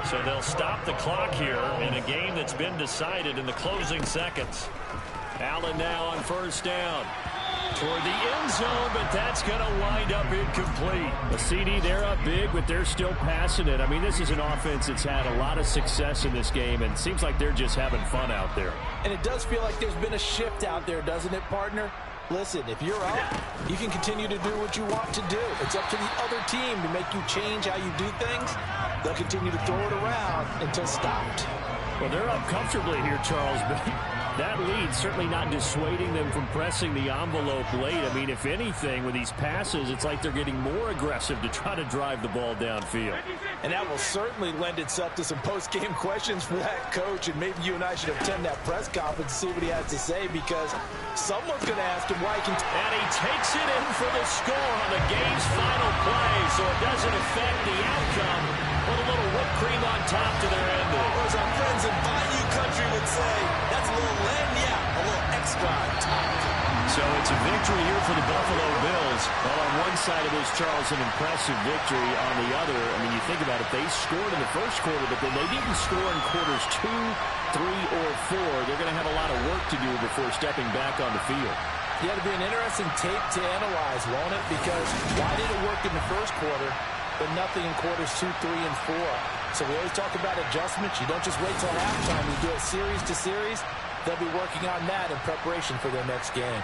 So they'll stop the clock here in a game that's been decided in the closing seconds. Allen now on first down. Toward the end zone, but that's going to wind up incomplete. The CD, they're up big, but they're still passing it. I mean, this is an offense that's had a lot of success in this game, and it seems like they're just having fun out there. And it does feel like there's been a shift out there, doesn't it, partner? Listen, if you're up, you can continue to do what you want to do. It's up to the other team to make you change how you do things. They'll continue to throw it around until stopped. Well, they're up comfortably here, Charles, but that lead certainly not dissuading them from pressing the envelope late. I mean, if anything, with these passes, it's like they're getting more aggressive to try to drive the ball downfield. And that will certainly lend itself to some post-game questions for that coach, and maybe you and I should attend that press conference to see what he has to say, because someone's going to ask him why he can... And he takes it in for the score on the game's final play, so it doesn't affect the outcome. Put a little whipped cream on top to their ending. Or as our friends in Bayou Country would say, that's a little lagniappe, a little extra on top. So it's a victory here for the Buffalo Bills. Well, on one side of this, Charles, an impressive victory. On the other, I mean, you think about it, they scored in the first quarter, but then they didn't score in quarters 2, 3, or 4. They're going to have a lot of work to do before stepping back on the field. Yeah, it'll be an interesting tape to analyze, won't it? Because why did it work in the first quarter, but nothing in quarters 2, 3, and 4? So we always talk about adjustments. You don't just wait till halftime. You do it series to series. They'll be working on that in preparation for their next game.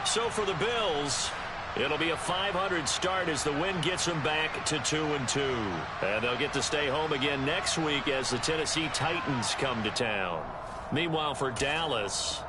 So for the Bills, it'll be a 500 start as the win gets them back to 2-2. And they'll get to stay home again next week as the Tennessee Titans come to town. Meanwhile, for Dallas,